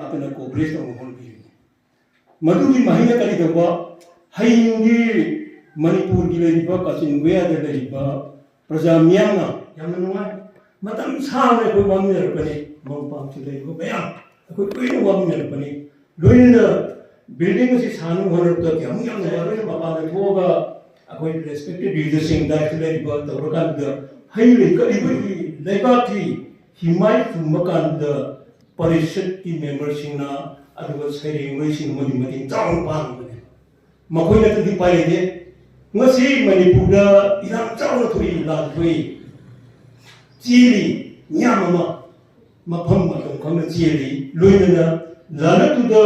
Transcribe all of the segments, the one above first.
ꯑꯗꯨꯅ ꯀꯣꯑꯣꯄꯔꯦꯠ ꯇꯧꯕ ꯍꯣꯠꯅꯕꯤꯔꯤ ꯃꯗꯨꯒꯤ ꯃꯍꯩꯅ ꯀꯔꯤꯗꯧꯕ ꯍꯌꯦꯡꯒꯤ ꯃꯅꯤꯄꯨꯔꯒꯤ ꯂꯩꯔꯤꯕ ꯀꯥꯆꯤꯟ ꯒꯣꯌꯥꯗ ꯂꯩꯔꯤꯕ ꯄ꯭ꯔꯖꯥ ꯃꯤꯌꯥꯝꯅ ꯌꯥꯝꯅ ꯅꯨꯡꯉꯥꯏ ꯃꯇꯝ ꯁꯥꯡꯅ ꯑꯩꯈꯣꯏ ꯋꯥꯃꯤꯟꯅꯔꯛꯄꯅꯤ ꯃꯔꯨꯞ ꯂꯩꯔꯤꯕ ꯃꯌꯥꯝ ꯑꯩꯈꯣꯏ ꯂꯣꯏꯅ ꯋꯥꯃꯤꯟꯅꯔꯛꯄꯅꯤ ꯂꯣꯏꯅꯅ ꯕꯤꯜꯗꯤꯡ ꯑꯁꯤ ꯁꯥꯅꯕ ꯍꯣꯠꯅꯕꯗ ꯀꯌꯥꯃꯨꯛ ꯌꯥꯝꯅ ꯂꯣꯏꯅ ꯃꯄꯥꯟꯗ ꯊꯣꯛꯑꯒ ꯑꯩꯈꯣꯏ ꯔꯦꯁꯄꯦꯛꯇꯦꯠ ꯂꯤꯗꯔꯁꯤꯡ ꯗꯥꯏꯠꯇ ꯂꯩꯔꯤꯕ ꯇꯧꯔꯀꯥꯟꯗ ꯍꯩ ꯑꯩꯈꯣꯏꯒꯤ ꯂꯩꯕꯥꯛꯀꯤ ꯍꯤꯃꯥꯏ ꯆꯨꯝꯕ ꯀꯥꯟꯗ ꯄꯔꯤꯁꯠꯀꯤ ꯃꯦꯝꯕꯔꯁꯤꯡꯅ ꯑꯗꯨꯒ ꯁꯩꯔꯦꯡꯂꯣꯏꯁꯤꯡ ꯑꯃꯒꯤ ꯃꯇꯦꯡ ꯆꯥꯎꯅ ꯄꯥꯡꯕꯅꯤ ꯃꯈꯣꯏꯅ ꯑꯗꯨꯗꯤ ꯎꯄꯥꯏ ꯂꯩꯇꯦ ꯉꯁꯤ ꯃꯅꯤꯄꯨꯔꯗ ꯏꯔꯥꯡ ꯆꯥꯎꯅ ꯊꯣꯛꯏ ꯂꯥꯟ ꯊꯣꯛꯏ ꯆꯦꯜꯂꯤ ꯃꯤꯌꯥꯝ ꯑꯃ ꯃꯐꯝ ꯃꯇꯝ ꯈꯪꯅ ꯆꯦꯜꯂꯤ ꯂꯣꯏꯅꯅ ꯂꯥꯟꯅꯇꯨꯗ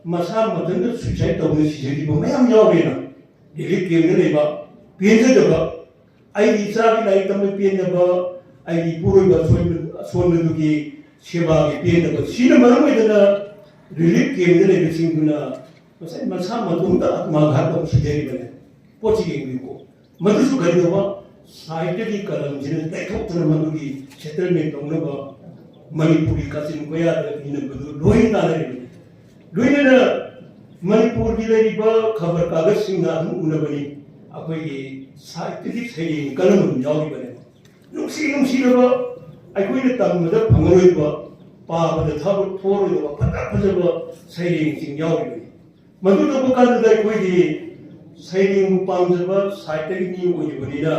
ꯃꯁꯥ ꯃꯊꯟꯇ ꯁꯨꯏꯁꯥꯏꯠ ꯇꯧꯗꯨꯅ ꯁꯤꯖꯈꯤꯕ ꯃꯌꯥꯝ ꯌꯥꯎꯔꯦꯅ ꯔꯤꯂꯤꯐ ꯀꯦꯝꯗ ꯂꯩꯕ ꯄꯦꯟꯖꯗꯕ ꯑꯩꯒꯤ ꯏꯆꯥꯒꯤ ꯂꯥꯏꯔꯤꯛ ꯇꯝꯕ ꯄꯦꯟꯗꯕ ꯑꯩꯒꯤ ꯏꯄꯨꯔꯣꯏꯕ ꯑꯁꯣꯟꯕꯗꯨꯒꯤ ꯁꯦꯕꯥꯒꯤ ꯄꯦꯟꯗꯕ ꯁꯤꯅ ꯃꯔꯝ ꯑꯣꯏꯗꯅ ꯔꯤꯂꯤꯐ ꯀꯦꯝꯗ ꯂꯩꯕꯁꯤꯡꯗꯨꯅ ꯉꯁꯥꯏ ꯃꯁꯥ ꯃꯇꯣꯝꯇ ꯑꯥꯠꯃꯥꯘꯥꯠ ꯇꯧ ꯁꯤꯖꯔꯤꯕꯅꯦ ꯄꯣꯠꯁꯤ ꯌꯦꯡꯕꯤꯌꯨꯀꯣ ꯃꯗꯨꯁꯨ ꯀꯔꯤꯗꯧꯕ ꯁꯥꯏꯠꯇꯒꯤ ꯀꯂꯝꯁꯤꯅ ꯇꯩꯊꯣꯛꯇꯨꯅ ꯃꯗꯨꯒꯤ ꯁꯦꯇꯜꯃꯦꯟ ꯇꯧꯅꯕ ꯃꯅꯤꯄꯨꯔꯒꯤ ꯀꯥꯆꯤꯟ ꯀꯣꯌꯥꯗ ꯏꯅꯕꯗꯨ ꯂꯣꯏꯅ ꯇꯥꯟꯅꯔꯤꯕꯅꯤ ꯂꯣꯏꯅꯅ ꯃꯅꯤꯄꯨꯔꯒꯤ ꯂꯩꯔꯤꯕ ꯈꯕꯔ ꯀꯥꯒꯖꯁꯤꯡꯅ ꯑꯗꯨꯝ ꯎꯅꯕꯅꯤ ꯑꯩꯈꯣꯏꯒꯤ ꯁꯥꯏꯠꯇꯒꯤ ꯁꯩꯔꯦꯡ ꯀꯂꯝ ꯑꯗꯨꯝ ꯌꯥꯎꯔꯤꯕꯅꯦ ꯅꯨꯡꯁꯤꯔꯕ ꯑꯩꯈꯣꯏꯅ ꯇꯝꯕꯗ ꯐꯪꯉꯔꯣꯏꯕ ꯄꯥꯕꯗ ꯊꯣꯛꯑꯔꯣꯏꯗꯕ ꯐꯖꯕ ꯁꯩꯔꯦꯡꯁꯤꯡ ꯌꯥꯎꯔꯤꯕꯅꯤ ꯃꯗꯨ ꯇꯧꯕ ꯀꯥꯟꯗ ꯑꯩꯈꯣꯏꯒꯤ ꯁꯩꯔꯦꯡꯕꯨ ꯄꯥꯝꯖꯕ ꯁꯥꯏꯠꯇꯒꯤ ꯃꯤ ꯑꯣꯏꯔꯤꯕꯅꯤꯅ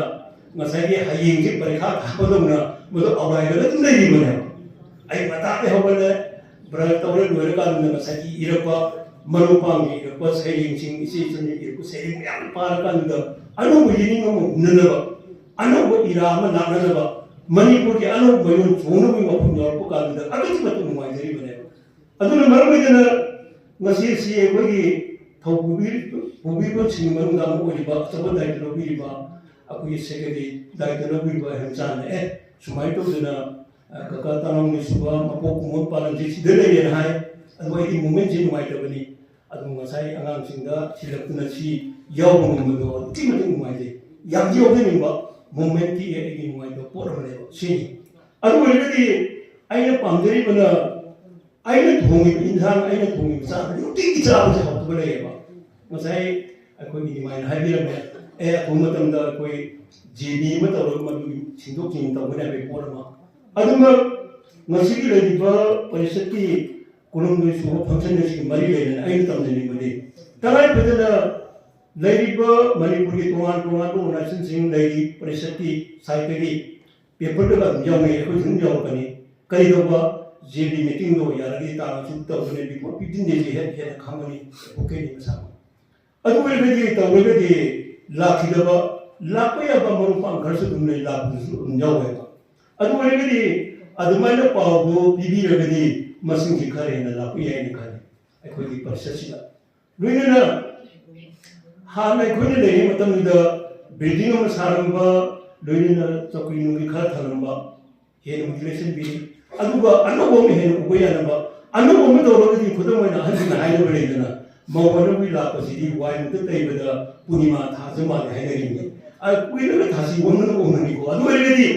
ꯉꯁꯥꯏꯒꯤ ꯍꯌꯦꯡꯁꯦ ꯄꯔꯤꯈꯥ ꯊꯥꯕꯗꯧꯅ ꯃꯗꯨ ꯑꯋꯥꯏꯕꯗ ꯑꯗꯨꯝ ꯂꯩꯔꯤꯕꯅꯦꯕ ꯑꯩ ꯃꯇꯥꯗ ꯍꯧꯒꯠꯂꯦ ꯕ꯭ꯔꯁ ꯇꯧꯔꯦ ꯂꯣꯏꯔꯀꯥꯟꯗ ꯉꯁꯥꯏꯒꯤ ꯏꯔꯛꯄ ꯃꯔꯨꯞꯄꯥꯡꯒꯤ ꯏꯔꯛꯄ ꯁꯩꯔꯦꯡꯁꯤꯡ ꯏꯆꯦ ꯏꯆꯟꯅ ꯏꯔꯛꯄ ꯁꯩꯔꯦꯡ ꯃꯌꯥꯝ ꯄꯥꯔꯀꯥꯟꯗ ꯑꯅꯧꯕ ꯌꯦꯅꯤꯡ ꯑꯃ ꯎꯅꯅꯕ ꯑꯅꯧꯕ ꯏꯔꯥ ꯑꯃ ꯂꯥꯛꯅꯅꯕ ꯃꯅꯤꯄꯨꯔꯒꯤ ꯑꯅꯧꯕ ꯃꯌꯣꯟ ꯆꯣꯡꯅꯕꯒꯤ ꯋꯥꯐꯝ ꯌꯥꯎꯔꯛꯄ ꯀꯥꯟꯗ ꯑꯗꯨꯛꯀꯤ ꯃꯇꯤꯛ ꯅꯨꯡꯉꯥꯏꯖꯔꯤꯕꯅꯦꯕ ꯑꯗꯨꯅ ꯃꯔꯝ ꯑꯣꯏꯗꯅ ꯉꯁꯤ ꯑꯁꯤ ꯑꯩꯈꯣꯏꯒꯤ ꯄꯨꯕꯤꯕꯁꯤꯡꯒꯤ ꯃꯅꯨꯡꯗ ꯑꯃ ꯑꯣꯏꯔꯤꯕ ꯑꯆꯧꯕ ꯗꯥꯏꯇ ꯂꯧꯕꯤꯔꯤꯕ ꯑꯩꯈꯣꯏꯒꯤ ꯁꯦꯀ꯭ꯔꯦꯇꯔꯤ ꯗꯥꯏꯇ ꯂꯧꯕꯤꯔꯤꯕ ꯍꯦꯝꯆꯥꯟꯅ ꯁꯨꯃꯥꯏꯅ ꯇꯧꯗꯅ ꯀꯀꯥ ꯇꯔꯥꯎꯅꯤꯁꯨꯕ ꯃꯄꯣꯛ ꯀꯨꯝꯑꯣꯟ ꯄꯥꯂꯟꯁꯤ ꯁꯤꯗ ꯂꯩꯔꯦꯅ ꯍꯥꯏ ꯑꯗꯨ ꯑꯩꯗꯤ ꯃꯨꯃꯦꯟꯁꯤ ꯅꯨꯡꯉꯥꯏꯇꯕꯅꯤ ꯑꯗꯨ ꯉꯁꯥꯏ ꯑꯉꯥꯡꯁꯤꯡꯗ ꯊꯤꯜꯂꯛꯇꯨꯅ ꯁꯤ ꯌꯥꯎꯕ ꯉꯝꯕꯗꯣ ꯑꯗꯨꯛꯀꯤ ꯃꯇꯤꯛ ꯅꯨꯡꯉꯥꯏꯖꯩ ꯌꯥꯝ ꯌꯥꯎꯖꯅꯤꯡꯕ ꯃꯨꯃꯦꯟꯠꯀꯤ ꯑꯩꯒꯤ ꯅꯨꯡꯉꯥꯏꯇꯕ ꯄꯣꯠ ꯑꯃꯅꯦꯕ ꯁꯤꯅꯤ ꯑꯗꯨ ꯑꯣꯏꯔꯒꯗꯤ ꯑꯩꯅ ꯄꯥꯝꯖꯔꯤꯕꯅ ꯑꯩꯅ ꯊꯣꯡꯉꯤꯕ ꯏꯟꯁꯥꯡ ꯑꯩꯅ ꯊꯣꯡꯉꯤꯕ ꯆꯥꯛ ꯅꯨꯡꯇꯤꯒꯤ ꯆꯥꯕꯁꯦ ꯍꯥꯎꯇꯕ ꯂꯩꯌꯦꯕ ꯉꯁꯥꯏ ꯑꯩꯈꯣꯏꯒꯤ ꯑꯗꯨꯃꯥꯏꯅ ꯍꯥꯏꯕꯤꯔꯝꯃꯦ ꯑꯊꯣꯡꯕ ꯃꯇꯝꯗ ꯑꯩꯈꯣꯏ ꯖꯦꯕꯤ ꯑꯃ ꯇꯧꯔꯒ ꯃꯗꯨꯒꯤ ꯁꯤꯟꯗꯣꯛ ꯁꯤꯟꯖꯤꯟ ꯇꯧꯒꯅꯤ ꯍꯥꯏꯕꯒꯤ ꯄꯣꯠ ꯑꯃ ꯑꯗꯨꯃꯛ ꯉꯁꯤꯒꯤ ꯂꯩꯔꯤꯕ ꯄꯔꯤꯁꯠꯀꯤ ꯀꯨꯟꯍꯨꯝꯗꯣꯏ ꯁꯨꯕ ꯐꯪꯁꯟ ꯑꯁꯤꯒ ꯃꯔꯤ ꯂꯩꯅꯅ ꯑꯩꯅ ꯇꯝꯖꯅꯤꯡꯕꯗꯤ ꯇꯉꯥꯏꯐꯗꯅ ꯂꯩꯔꯤꯕ ꯃꯅꯤꯄꯨꯔꯒꯤ ꯇꯣꯉꯥꯟ ꯇꯣꯉꯥꯟꯕ ꯑꯣꯔꯒꯅꯥꯏꯖꯦꯁꯟꯁꯤꯡ ꯂꯩꯔꯤ ꯄꯔꯤꯁꯠꯀꯤ ꯁꯥꯏꯠꯇꯒꯤ ꯄꯦꯄꯔꯗꯒ ꯑꯗꯨꯝ ꯌꯥꯎꯅꯩ ꯑꯩꯈꯣꯏꯁꯨ ꯑꯗꯨꯝ ꯌꯥꯎꯔꯛꯀꯅꯤ ꯀꯔꯤꯗꯧꯕ ꯖꯦꯕꯤ ꯃꯤꯇꯤꯡꯗꯣ ꯌꯥꯔꯒꯗꯤ ꯇꯥꯡꯁꯨ ꯇꯧꯒꯅꯤ ꯕꯤꯐꯣꯔ 15 ꯗꯦꯖ ꯍꯦꯟꯅ ꯈꯪꯒꯅꯤ ꯑꯣꯀꯦꯅꯤ ꯃꯁꯥ ꯑꯗꯨ ꯑꯣꯏꯔꯒꯗꯤ ꯇꯧꯔꯒꯗꯤ ꯂꯥꯛꯈꯤꯗꯕ ꯂꯥꯛꯄ ꯌꯥꯕ ꯃꯔꯨꯞ ꯈꯔꯁꯨ ꯑꯗꯨꯝ ꯂꯩ ꯂꯥꯛꯄꯗꯁꯨ ꯑꯗꯨꯝ ꯌꯥꯎꯋꯦꯕ ꯑꯗꯨ ꯑꯣꯏꯔꯒꯗꯤ ꯑꯗꯨꯃꯥꯏꯅ ꯄꯥꯎꯗꯨ ꯄꯤꯕꯤꯔꯒꯗꯤ ꯃꯁꯤꯡꯁꯤ ꯈꯔ ꯍꯦꯟꯅ ꯂꯥꯛꯄ ꯌꯥꯏꯅ ꯈꯜꯂꯤ ꯑꯩꯈꯣꯏꯒꯤ ꯄꯔꯤꯁꯠꯁꯤꯗ ꯂꯣꯏꯅꯅ ꯍꯥꯟꯅ ꯑꯩꯈꯣꯏꯅ ꯂꯩꯔꯤꯉꯩ ꯃꯇꯝꯗꯨꯗ ꯕꯤꯜꯗꯤꯡ ꯑꯃ ꯁꯥꯔꯝꯕ ꯂꯣꯏꯅꯅ ꯆꯧꯀ꯭ꯔꯤ ꯅꯨꯡꯒꯤ ꯈꯔ ꯊꯝꯂꯝꯕ ꯍꯦꯟꯅ ꯃꯣꯇꯤꯚꯦꯁꯟ ꯄꯤ ꯑꯗꯨꯒ ꯑꯅꯧꯕ ꯑꯃ ꯍꯦꯟꯅ ꯎꯕ ꯌꯥꯅꯕ ꯑꯅꯧꯕ ꯑꯃ ꯇꯧꯔꯒꯗꯤ ꯈꯨꯗꯝ ꯑꯣꯏꯅ ꯑꯍꯟꯁꯤꯡꯅ ꯍꯥꯏꯅꯕ ꯂꯩꯗꯅ ꯃꯧ ꯑꯅꯧꯕꯤ ꯂꯥꯛꯄꯁꯤꯗꯤ ꯋꯥꯏꯃꯨꯛꯇ ꯇꯩꯕꯗ ꯄꯨꯔꯅꯤꯃꯥ ꯊꯥꯖ ꯃꯥꯜꯂꯦ ꯍꯥꯏꯅꯔꯤꯅꯤ ꯀꯨꯏꯔꯒ ꯊꯥꯁꯤ ꯑꯣꯟꯕꯅ ꯑꯣꯟꯕꯅꯤꯀꯣ ꯑꯗꯨ ꯑꯣꯏꯔꯒꯗꯤ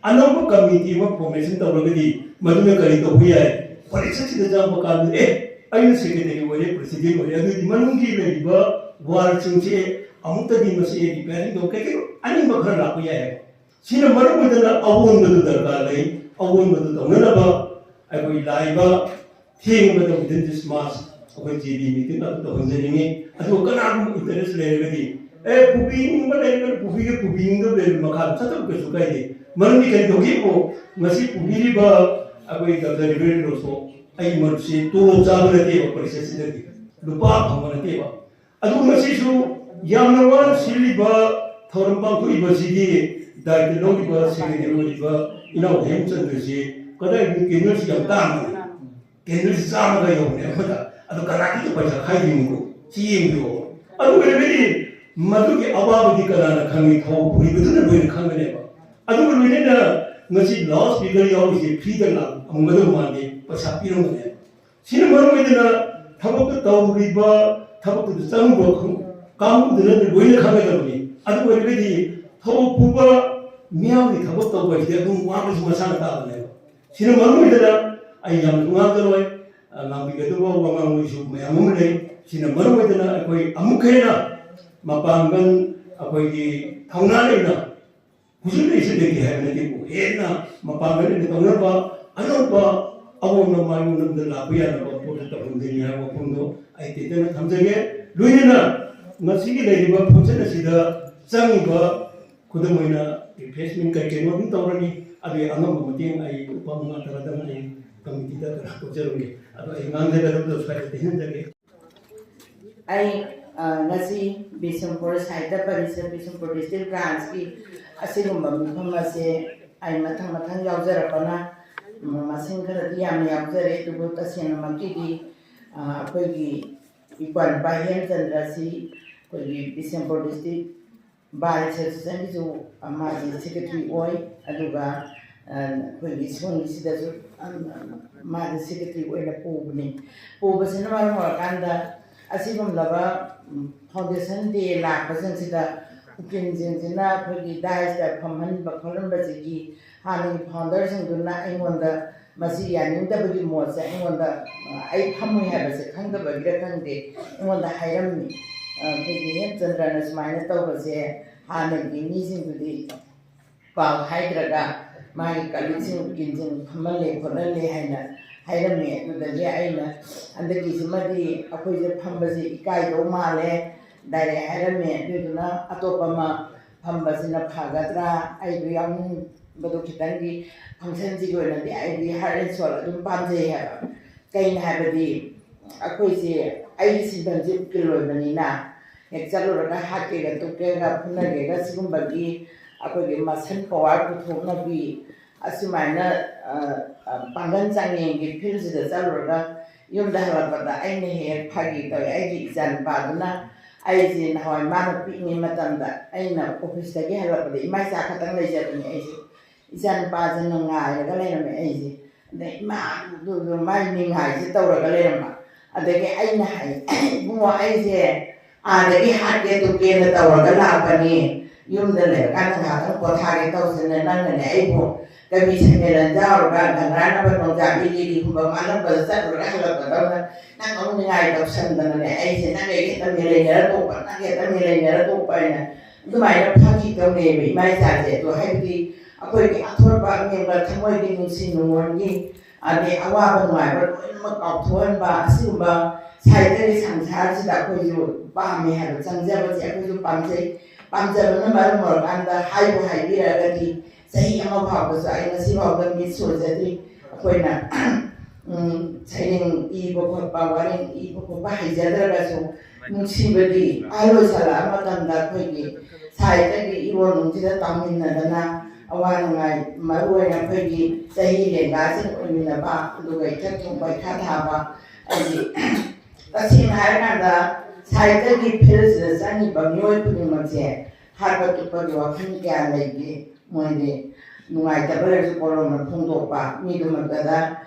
ꯑꯅꯧꯕ ꯀꯝꯃꯤꯇꯤ ꯑꯃ ꯐꯣꯔꯃꯦꯁꯟ ꯇꯧꯔꯒꯗꯤ ꯃꯗꯨꯅ ꯀꯔꯤ ꯇꯧꯕ ꯌꯥꯏ ꯄꯔꯤꯁꯠꯁꯤꯗ ꯆꯪꯕ ꯀꯥꯟꯗ ꯑꯩꯅ ꯁꯦꯀ꯭ꯔꯦꯇꯔꯤ ꯑꯣꯏꯔꯦ ꯄ꯭ꯔꯁꯤꯗꯦꯟ ꯑꯣꯏꯔꯦ ꯑꯗꯨꯗꯤ ꯃꯅꯨꯡꯒꯤ ꯂꯩꯔꯤꯕ ꯋꯥꯔꯗꯁꯤꯡꯁꯦ ꯑꯃꯨꯛꯇꯗꯤ ꯃꯁꯤ ꯔꯤꯄꯦꯌꯔꯤꯡ ꯇꯧ ꯀꯩꯀꯩ ꯑꯅꯤꯡꯕ ꯈꯔ ꯂꯥꯛꯄ ꯌꯥꯏ ꯍꯥꯏꯕ ꯁꯤꯅ ꯃꯔꯝ ꯑꯣꯏꯗꯅ ꯑꯑꯣꯟꯕꯗꯨ ꯗꯔꯀꯥꯔ ꯂꯩ ꯑꯑꯣꯟꯕꯗꯨ ꯇꯧꯅꯅꯕ ꯑꯩꯈꯣꯏ ꯂꯥꯛꯏꯕ ꯊꯦꯡꯕꯗ ꯋꯤꯗꯤꯟ ꯗꯤꯁ ꯃꯥꯁ ꯑꯩꯈꯣꯏ ꯖꯦꯕꯤ ꯃꯤꯇꯤꯡ ꯑꯗꯨ ꯇꯧꯍꯟꯖꯅꯤꯡꯉꯤ ꯑꯗꯨꯒ ꯀꯅꯥꯒꯨꯝꯕ ꯏꯟꯇꯔꯦꯁ ꯂꯩꯔꯒꯗꯤ ꯄꯨꯕꯤꯅꯤꯡꯕ ꯂꯩꯔꯒꯗꯤ ꯄꯨꯕꯤꯅꯤꯡꯗꯕ ꯂꯩꯔꯒ ꯃꯈꯥꯗ ꯆꯠꯊꯕ ꯀꯩꯁꯨ ꯀꯥꯏꯗꯦ ꯃꯔꯝꯗꯤ ꯀꯩꯗꯧꯒꯦꯕꯨ ꯉꯁꯤ ꯄꯨꯕꯤꯔꯤꯕ ꯑꯩꯈꯣꯏ ꯗꯥꯛꯇꯔ ꯔꯤꯕꯦꯜꯔꯣꯁꯨ ꯑꯩ ꯃꯔꯨꯞꯁꯤ ꯇꯣꯂꯣꯞ ꯆꯥꯕ ꯅꯠꯇꯦꯕ ꯄꯔꯤꯁꯠꯁꯤꯗꯒꯤ ꯂꯨꯄꯥ ꯐꯪꯕ ꯅꯠꯇꯦꯕ ꯑꯗꯨ ꯉꯁꯤꯁꯨ ꯌꯥꯝꯅ ꯋꯥꯅ ꯁꯤꯜꯂꯤꯕ ꯊꯧꯔꯝ ꯄꯥꯡꯊꯣꯛꯏꯕꯁꯤꯒꯤ ꯗꯥꯏꯇ ꯂꯧꯔꯤꯕ ꯁꯦꯀ꯭ꯔꯦꯇꯔꯤ ꯑꯣꯏꯔꯤꯕ ꯏꯅꯥꯎ ꯍꯦꯃꯆꯟꯗ꯭ꯔꯁꯤ ꯀꯗꯥꯏꯗꯒꯤ ꯀꯦꯟꯗꯜꯁꯤ ꯌꯥꯝ ꯇꯥꯡꯕꯅꯤ ꯀꯦꯟꯗꯜꯁꯤ ꯆꯥꯝꯃꯒ ꯌꯧꯕꯅꯦ ꯑꯃꯗ ꯑꯗꯨ ꯀꯅꯥꯒꯤꯗ ꯄꯩꯁꯥ ꯈꯥꯏꯗꯣꯏꯅꯤꯀꯣ ꯁꯤ ꯌꯦꯡꯕꯤꯌꯣ ꯑꯗꯨ ꯑꯣꯏꯔꯒꯗꯤ ꯃꯗꯨꯒꯤ ꯑꯋꯥꯕꯗꯤ ꯀꯅꯥꯅ ꯈꯪꯉꯤ ꯊꯧ ꯄꯨꯔꯤꯕꯗꯨꯅ ꯂꯣꯏꯅ ꯈꯪꯒꯅꯦꯕ ꯑꯗꯨꯒ ꯂꯣꯏꯅꯅ ꯉꯁꯤ ꯂꯥꯎꯠ ꯁ꯭ꯄꯤꯀꯔ ꯌꯥꯎꯔꯤꯁꯦ ꯐ꯭ꯔꯤꯗ ꯂꯥꯛꯑꯝꯒꯗꯕ ꯃꯥꯟꯗꯦ ꯄꯩꯁꯥ ꯄꯤꯔꯝꯒꯅꯦꯕ ꯁꯤꯅ ꯃꯔꯝ ꯑꯣꯏꯗꯅ ꯊꯕꯛꯇ ꯇꯧꯔꯤꯕ ꯊꯕꯛꯇꯨꯗ ꯆꯪꯕ ꯀꯥꯡꯕꯨꯗꯨꯅ ꯂꯣꯏꯅ ꯈꯪꯒꯗꯕꯅꯤ ꯑꯗꯨ ꯑꯣꯏꯔꯒꯗꯤ ꯊꯕꯛ ꯄꯨꯕ ꯃꯤꯌꯥꯝꯒꯤ ꯊꯕꯛ ꯇꯧꯕ ꯍꯥꯏꯁꯤꯗꯤ ꯑꯗꯨꯝ ꯋꯥꯕꯁꯨ ꯃꯁꯥꯅ ꯇꯥꯕꯅꯦꯕ Sino marumaydana ay yam ngagaloy ngambigatuba wanganguisu mayam mulay sino marumaydana akoy amukhena mapangan akoy gi thaunalena kusulay sideki haynati ko hena mapangan ni taunaba anoba awon mayu namdala buya na photo ta hundiniya wa pundo ay titena thamjage luina ngasigi leiriba function asida changiba kudamoina investment kai keno bi tawrani abi angam mating ay upam nga taradang ay committee da tara ko jarungi ado ay ngangde da do sai tin jage ay ngasi Bisampur side da parisa Bisampur district branch ki asigumba mifam ase ay mathang yaujara masing khara di yam yaujare tubu tasena makidi akoigi ikwan bahian chandrasi akoigi Bisampur district Bari Association जो हमारे secretary ओय अदुगा कोई इसमें इसी तरह हमारे secretary ओय ना पोबने ना वाला हमारा कांदा ऐसी हम लगा फाउंडेशन दे लाख परसेंट सीधा उकिन जिन्ना कोई डाइस का फमहन बखलन बचेगी हाने फाउंडर संगुना इंगोंदा मसी यानी उनका बगी मोज़ इंगोंदा आई फमु है बस खंगा बगी रखंगे इंगोंदा हायरम में कोई चंद्रन स्माइल तो बसे हाने की मीजिंग बुद्धि पाव हाइड्रगा मारी कलिंग किंजिंग फमले फमले है ना हायरम में तो दे आई ना अंदर की सिमती अकोई जब फम बसे इकाई दो माले डायरे हायरम में तो ना अतोपमा फम बसे ना भागत्रा आई बियाम बदो कितंगी फंक्शन जी को ना दे आई बि हारे सोल तुम पांचे है कहीं ना बदी अकोई से आई सिंपल जी किलो बनी ना एक चलो रखा हाथ के गत्तु के का पुना के का सिकुम बगी अकोई के मसन पवार पुथों ना भी असुमाइना पंगन चांगे के फिर से चलो रखा यूं दहला पता आई नहीं है भागी तो आई की जान पादुना आई जी ना हवाई मानो पिनी मतम दा आई ना ऑफिस तक के हला पता इमाई सा खतंग ले जाते हैं आई जी जान पाजन नंगाई लगा ले ना आई जी ने मा दो माई निंगाई से तो लगा ले ना अदेके आई ना आई बुआ आई जी आदगी हाथ के तो के न तवरगा लापनी युमदे ले कान घाथं कोठागे तौसने नंगने आइबो कभी सेमेलन जाओगा गंगराना बनो जाबी लीली कुबा मानम बलसा रगा हलबदौना नंग औ निगाय तौसनदने आइसे नंगे के तमिले नेरा तोपा नंगे तमिले नेरा तोपाइना दुमाइना फाकी तौने बे माइ जाजे तो हाइबी अखोय के अथोरबा मेंबा थमोय के नुसी नुवनगी आदे अवाबा नुआइबा लोइनमक काउथोनबा असिगुबा साइडरी संसारसिदा अखोयजु पामे हाबा चंगजाबा अखोयजु पामजाबना मारम मरकांदा हाइबो हाइबिरागदी सही अमा भावबसु आई ngasi भावदा मि सोजदि अखोयना साइनिं इबो खपा वारिं इबो खपा हाइजाद्रागासु नुसिबदि आलोसाला अमतंदा अखोयगी साइडगी इरो नुजिदा तामिनदना अवानगाय मरुवैना अखोयगी सही लेंगासिं ओइमिनबा दुगै थथुं बैखा थाबा अजि तसिं हायकांदा साइडगी फिल्स जानि बमियोय पुनिमसे हाबा तुपगि वाखन क्या लैगे मोइदे नुआय तबरजु कोरोना फुंदोपा मिदुमगदा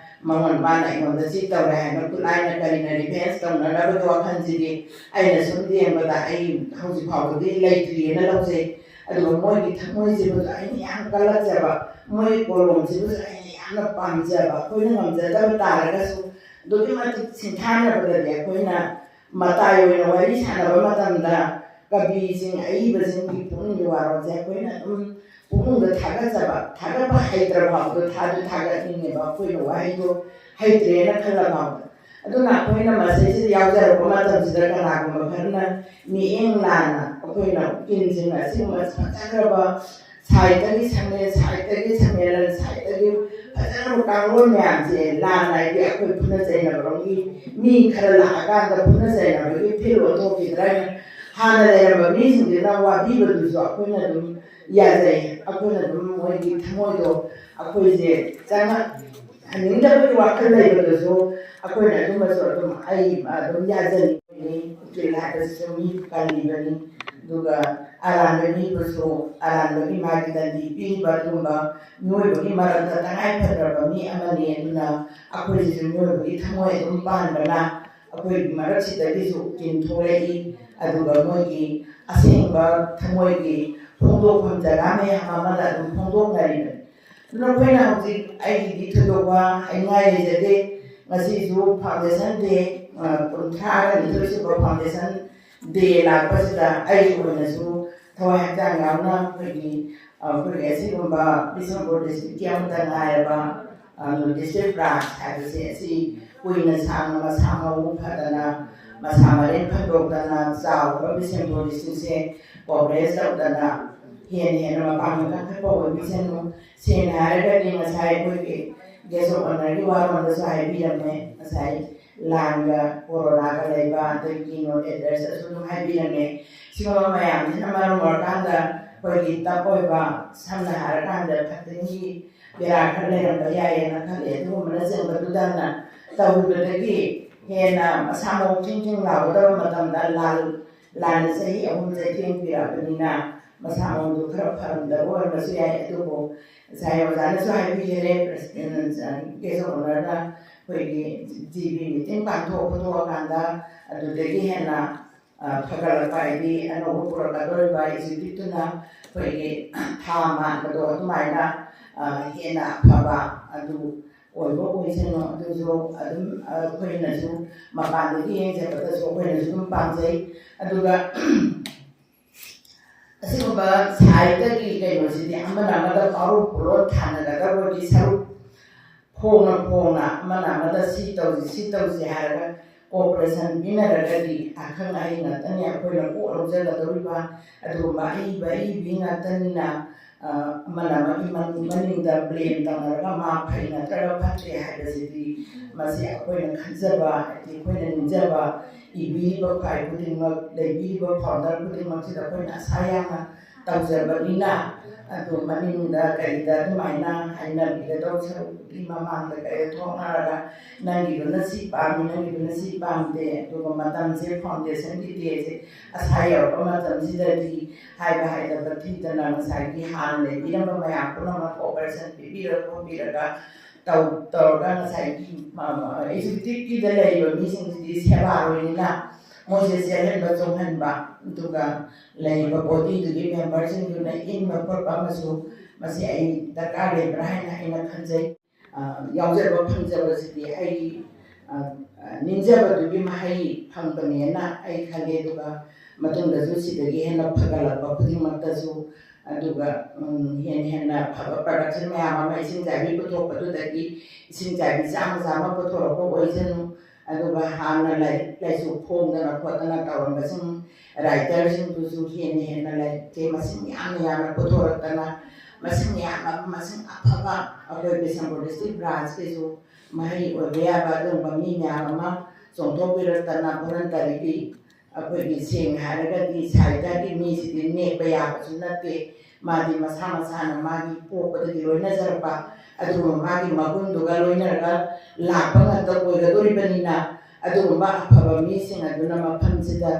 मंगन बाना इनोंदा सि तवरे हायना कुलाइना करिना रिफेंस तौना रबदो वाखनजिदि आइना सुमदि एंबदा आई हौजि फावदि लैत्रिना लौसे अदुगा मोइगि थमोइजिबु आइनि याम कलजबा मोइ कोलोमजिबु आइनि यामना पामजबा कोइना ngамजदब तारगासु दोगि मति सिंथाना बदले कोइना मताय ओइना वारि सानबा मतमदा कबिजिं आइबजिंगि पुंगि वारोजे कोइना पुंगदा थागबा हाइद्राबाद थादु थागनिनेबा कोइना वाइदो हाइद्रेना खलबा अदुना कोइना मसेसि यावजरबा मतमजिदा कनागुमा खरना मिएं लाना कोइना किनजिंगा सिंगा साचारबा साइडगी संगे साइडगी समेलन साइडगी फजन कांगो म्यामजे लानाय बे अखोय पुना जैना बरंगी मी खरा लागांदा पुना जैना बे फिरो तोकिद्राय हाना लेरबा मी सिंगिना वाबी बदुजो अखोयना दुम याजै अखोयना दुम मोइगी थमोइदो अखोयजे चांगा हनिंदबि वाखल लैबदसो अखोयना दुमसो दुम आई दुम याजै नि केलादसो मी कालिबनि दुगा आरांगनि बसो आरांगनि मागिदनि पिबा दुंबा नोयबनि मारंदा तंगाय फदरबा मी अमनि दुना अखोयजे नोयबनि थमोय दुम पानबना अखोय मारसिदगि सु किनथोरेई अदुगा मोइगी असेंबा थमोयगी फोंदोफम जगा मे हमामदा दुम फोंदोंगारिबनि ꯑꯩꯈꯣꯏꯅ ꯍꯧꯖꯤꯛ ꯑꯩꯒꯤꯗꯤ ꯊꯣꯏꯗꯣꯛꯄ ꯍꯥꯏꯅꯤꯡꯉꯥꯏ ꯂꯩꯖꯗꯦ ꯉꯁꯤꯁꯨ ꯐꯥꯎꯟꯗꯦꯁꯟ ꯗꯦ 32 ꯁꯨꯕ ꯐꯥꯎꯟꯗꯦꯁꯟ ꯗꯦ ꯂꯥꯛꯄꯁꯤꯗ ꯑꯩꯒꯤ ꯑꯣꯏꯅꯁꯨ ꯊꯋꯥꯏ ꯍꯛꯆꯥꯡ ꯌꯥꯎꯅ ꯑꯩꯈꯣꯏꯒꯤ ꯑꯁꯤꯒꯨꯝꯕ ꯕꯤꯁꯦꯝꯄꯨꯔ ꯗꯤꯁꯇ꯭ꯔꯤꯛꯀꯤ ꯑꯃꯠꯇ ꯉꯥꯏꯔꯕ ꯗꯤꯁꯇ꯭ꯔꯤꯛ ꯕ꯭ꯔꯥꯟꯁ ꯍꯥꯏꯕꯁꯦ ꯑꯁꯤ ꯀꯨꯏꯅ ꯁꯥꯡꯅ ꯃꯁꯥ ꯃꯎ ꯐꯗꯅ ꯃꯁꯥ ꯃꯔꯦꯟ ꯐꯟꯗꯣꯛꯇꯅ ꯆꯥꯎꯔꯕ ꯕꯤꯁꯦꯝꯄꯨꯔ ꯗꯤꯁꯇ꯭ꯔꯤꯛꯁꯦ ꯀꯣꯑꯣꯄꯔꯦꯠ ꯇꯧꯗꯅ ꯍꯦꯟꯅ ꯃꯄꯥꯡꯒꯜ ꯀꯟꯈꯠꯄ ꯑꯣꯏꯕꯤꯁꯅꯨ ꯁꯦꯡꯅ ꯍꯥꯏꯔꯒꯗꯤ ꯉꯁꯥꯏ ꯑꯩꯈꯣꯏꯒꯤ ꯒꯦꯁ ꯑꯣꯐ ꯑꯣꯅꯔꯒꯤ ꯋꯥꯔꯣꯜꯗꯁꯨ ꯍꯥꯏꯕꯤꯔꯝꯃꯦ ꯉꯁꯥꯏ ꯂꯥꯟꯒ ꯀꯣꯔꯣꯅꯥꯒ ꯂꯩꯕ ꯑꯗꯒꯤ ꯅꯣꯠ ꯑꯦꯗ꯭ꯔꯦꯁꯇꯁꯨ ꯑꯗꯨꯝ ꯍꯥꯏꯕꯤꯔꯝꯃꯦ ꯁꯤꯒꯨꯝꯕ ꯃꯌꯥꯝꯁꯤꯅ ꯃꯔꯝ ꯑꯣꯏꯔꯀꯥꯟꯗ ꯑꯩꯈꯣꯏꯒꯤ ꯇꯞ ꯑꯣꯏꯕ ꯁꯝꯅ ꯍꯥꯏꯔꯀꯥꯟꯗ ꯐꯠꯇꯤꯡꯒꯤ ꯕꯦꯔꯥ ꯈꯔ ꯂꯩꯔꯝꯕ ꯌꯥꯏꯌꯦꯅ ꯈꯜꯂꯤ ꯑꯗꯨꯒꯨꯝꯕꯅꯆꯤꯡꯕꯗꯨꯗꯅ ꯇꯧꯔꯤꯕꯗꯒꯤ ꯍꯦꯟꯅ ꯃꯁꯥ ꯃꯎ ꯆꯤꯡ ꯆꯤꯡ ꯂꯥꯎꯒꯗꯕ ꯃꯇꯝꯗ ꯂꯥꯟꯅ ꯆꯍꯤ 3 ꯆꯩꯊꯦꯡ ꯄꯤꯔꯛꯑꯕꯅꯤ나 ꯃꯁꯥ ꯃꯎꯗꯨ ꯈꯔ ꯐꯔꯝꯗꯕ ꯑꯣꯏꯔꯝꯕꯁꯨ ꯌꯥꯏ ꯑꯗꯨꯕꯨ ꯉꯁꯥꯏ ꯑꯣꯖꯥꯅꯁꯨ ꯍꯥꯏꯕꯤꯈꯔꯦ ꯒꯦꯁ ꯑꯣꯐ ꯑꯣꯅꯔꯅ ꯑꯩꯈꯣꯏꯒꯤ ꯖꯤꯕꯤ ꯃꯤꯇꯤꯡ ꯄꯥꯡꯊꯣꯛꯑꯀꯥꯟꯗ ꯑꯗꯨꯗꯒꯤ ꯍꯦꯟꯅ ꯐꯒꯠꯂꯛꯄ ꯍꯥꯏꯗꯤ ꯑꯅꯧꯕ ꯄꯨꯔꯛꯀꯗꯧꯔꯤꯕ ꯑꯦꯛꯖꯤꯀ꯭ꯌꯨꯇꯤꯞꯇꯨꯅ ꯑꯩꯈꯣꯏꯒꯤ ꯊꯥ ꯃꯥꯟꯕꯗꯣ ꯑꯗꯨꯃꯥꯏꯅ ꯍꯦꯟꯅ ꯑꯐꯕ ꯑꯗꯨ ꯑꯣꯏꯕ ꯑꯣꯏꯁꯅꯨ ꯑꯗꯨꯁꯨ ꯑꯗꯨꯝ ꯑꯩꯈꯣꯏꯅꯁꯨ ꯃꯄꯥꯟꯗꯒꯤ ꯌꯦꯡꯖꯕꯗꯁꯨ ꯑꯩꯈꯣꯏꯅꯁꯨ ꯑꯗꯨꯝ ꯄꯥꯝꯖꯩ ꯑꯗꯨꯒ ꯑꯁꯤꯒꯨꯝꯕ ꯁꯥꯏꯠꯇꯒꯤ ꯀꯩꯅꯣꯁꯤꯗꯤ ꯑꯃꯅ ꯑꯃꯗ ꯄꯥꯎꯔꯧ ꯄꯨꯂꯣꯠ ꯊꯥꯅꯒꯗꯕꯒꯤ ꯁꯔꯨꯛ ꯐꯣꯡꯅ ꯑꯃꯅ ꯑꯃꯗ ꯁꯤ ꯇꯧꯁꯤ ꯍꯥꯏꯔꯒ ꯀooperation ꯄꯤꯅꯔꯒꯗꯤ ꯑꯈꯪ ꯑꯍꯩ ꯉꯥꯛꯇꯅꯤ ꯑꯩꯈꯣꯏꯅ ꯀꯣꯛ ꯂꯧꯖꯒꯗꯧꯔꯤꯕ ꯑꯗꯨꯒꯨꯝꯕ ꯑꯏꯕꯤ ꯉꯥꯛꯇꯅꯤꯅ ꯑꯃꯅ ꯑꯃꯒꯤ ꯃꯅꯤꯡꯗ ꯕ꯭ꯂꯦꯝ ꯇꯧꯅꯔꯒ ꯃꯥ ꯐꯩ ꯅꯠꯇ꯭ꯔꯒ ꯐꯠꯇ꯭ꯔꯦ ꯍꯥꯏꯕꯁꯤꯗꯤ ꯃꯁꯤ ꯑꯩꯈꯣꯏꯅ ꯈꯟꯖꯕ ꯍꯥꯏꯗꯤ ꯑꯩꯈꯣꯏꯅ ꯅꯤꯡꯖꯕ ꯏꯕꯤꯔꯤꯕ ꯐꯥꯏꯜ ꯈꯨꯗꯤꯡꯃꯛ ꯂꯩꯕꯤꯔꯤꯕ ꯐꯥꯎꯟꯗꯔ ꯈꯨꯗꯤꯡꯃꯛꯁꯤꯗ ꯑꯩꯈꯣꯏꯅ ꯑꯁꯥ ꯌꯥꯝꯅ ꯇꯧꯖꯕꯅꯤꯅ ꯑꯗꯨ ꯃꯅꯤꯡꯗ ꯀꯔꯤꯗ ꯑꯗꯨꯃꯥꯏꯅ ꯍꯥꯏꯅꯕꯤꯒꯗꯧ ꯁꯔꯨꯛꯇꯤ ꯃꯃꯥꯡꯗ ꯀꯔꯤ ꯊꯣꯛꯅꯔꯒ ꯅꯪꯒꯤꯗꯨꯅ ꯁꯤ ꯄꯥꯝꯃꯤ ꯅꯪꯒꯤꯗꯨꯅꯁꯤ ꯄꯥꯝꯗꯦ ꯑꯗꯨꯒ ꯃꯇꯝꯁꯦ ꯐꯥꯎꯟꯗꯦꯁꯟꯒꯤ ꯗꯦꯁꯦ ꯑꯁꯥ ꯌꯧꯔꯛꯄ ꯃꯇꯝꯁꯤꯗꯗꯤ ꯍꯥꯏꯕ ꯍꯥꯏꯗꯕ ꯊꯤꯗꯅ ꯉꯁꯥꯏꯒꯤ ꯍꯥꯟꯅ ꯂꯩꯕꯤꯔꯝꯕ ꯃꯌꯥꯝ ꯄꯨꯝꯅꯃꯛ ꯀooperation ꯄꯤꯕꯤꯔꯒ ꯇꯧꯔꯒ ꯉꯁꯥꯏꯒꯤ ꯑꯦꯛꯖꯤꯀ꯭ꯌꯨꯇꯤꯞꯀꯤꯗ ꯂꯩꯔꯤꯕ ꯃꯤꯁꯤꯡꯁꯤꯗꯤ ꯁꯦꯕꯥꯔꯣꯏꯅꯤꯅ ꯃꯣꯏꯁꯦ ꯆꯦꯜꯍꯟꯕ ꯆꯣꯡꯍꯟꯕ ꯑꯗꯨꯒ ꯂꯩꯔꯤꯕ ꯕꯣꯗꯤꯗꯨꯒꯤ ꯃꯦꯝꯕꯔꯁꯤꯡꯗꯨꯅ ꯏꯟꯕ ꯈꯣꯠꯄ ꯑꯃꯁꯨ ꯃꯁꯤ ꯑꯩ ꯗꯔꯀꯥꯔ ꯂꯩꯕ꯭ꯔꯥ ꯍꯥꯏꯅ ꯑꯩꯅ ꯈꯟꯖꯩ ꯌꯥꯎꯖꯕ ꯐꯪꯖꯕꯁꯤꯗꯤ ꯑꯩ ꯅꯤꯡꯖꯕꯗꯨꯒꯤ ꯃꯍꯩ ꯐꯪꯕꯅꯦꯅ ꯑꯩ ꯈꯜꯂꯤ ꯑꯗꯨꯒ ꯃꯇꯨꯡꯗꯁꯨ ꯁꯤꯗꯒꯤ ꯍꯦꯟꯅ ꯐꯒꯠꯂꯛꯄ ꯈꯨꯗꯤꯡꯃꯛꯇꯁꯨ ꯑꯗꯨꯒ ꯍꯦꯟꯅ ꯐꯕ ꯄ꯭ꯔꯗꯛꯁꯟ ꯃꯌꯥꯝ ꯑꯃ ꯏꯁꯤꯡ ꯆꯥꯏꯕꯤ ꯄꯨꯊꯣꯛꯄꯗꯨꯗꯒꯤ ꯏꯁꯤꯡ ꯆꯥꯏꯕꯤ ꯆꯥꯝꯃ ꯄꯨꯊꯣꯔꯛꯄ ꯑꯣꯏꯁꯅꯨ ꯑꯗꯨꯒ ꯍꯥꯟꯅ ꯂꯥꯏꯔꯤꯛ ꯂꯥꯏꯁꯨ ꯐꯣꯡꯗꯅ ꯈꯣꯠꯇꯅ ꯇꯧꯔꯝꯕꯁꯤꯡ ꯔꯥꯏꯇꯔꯁꯤꯡꯗꯨꯁꯨ ꯍꯦꯟꯅ ꯂꯥꯏꯔꯤꯛꯁꯦ ꯃꯁꯤꯡ ꯌꯥꯝꯅ ꯄꯨꯊꯣꯔꯛꯇꯅ ꯃꯁꯤꯡ ꯑꯐꯕ ꯑꯩꯈꯣꯏ ꯕꯤꯁꯦꯝꯄꯨꯔ ꯗꯤꯁꯇ꯭ꯔꯤꯛ ꯕ꯭ꯔꯥꯟꯁꯀꯤꯁꯨ ꯃꯍꯩ ꯑꯣꯏꯕ ꯌꯥꯕ ꯑꯗꯨꯒꯨꯝꯕ ꯃꯤ ꯃꯌꯥꯝ ꯑꯃ ꯆꯣꯡꯊꯣꯛꯄꯤꯔꯛꯇꯅ ꯚꯣꯂꯟꯇꯔꯤꯒꯤ ꯑꯩꯈꯣꯏꯒꯤ ꯁꯦꯡꯅ ꯍꯥꯏꯔꯒꯗꯤ ꯁꯥꯏꯠꯇꯒꯤ ꯃꯤꯁꯤꯗꯤ ꯅꯦꯛꯄ ꯌꯥꯕꯁꯨ ꯅꯠꯇꯦ ꯃꯥꯗꯤ ꯃꯁꯥꯅ ꯃꯥꯒꯤ ꯄꯣꯛꯄꯗꯒꯤ ꯂꯣꯏꯅꯖꯔꯛꯄ ꯑꯗꯨꯒꯨꯝꯕ ꯃꯥꯒꯤ ꯃꯒꯨꯟꯗꯨꯒ ꯂꯣꯏꯅꯔꯒ ꯂꯥꯛꯄ ꯉꯥꯛꯇ ꯑꯣꯏꯒꯗꯧꯔꯤꯕꯅꯤꯅ ꯑꯗꯨꯒꯨꯝꯕ ꯑꯐꯕ ꯃꯤꯁꯤꯡ ꯑꯗꯨꯅ ꯃꯐꯝꯁꯤꯗ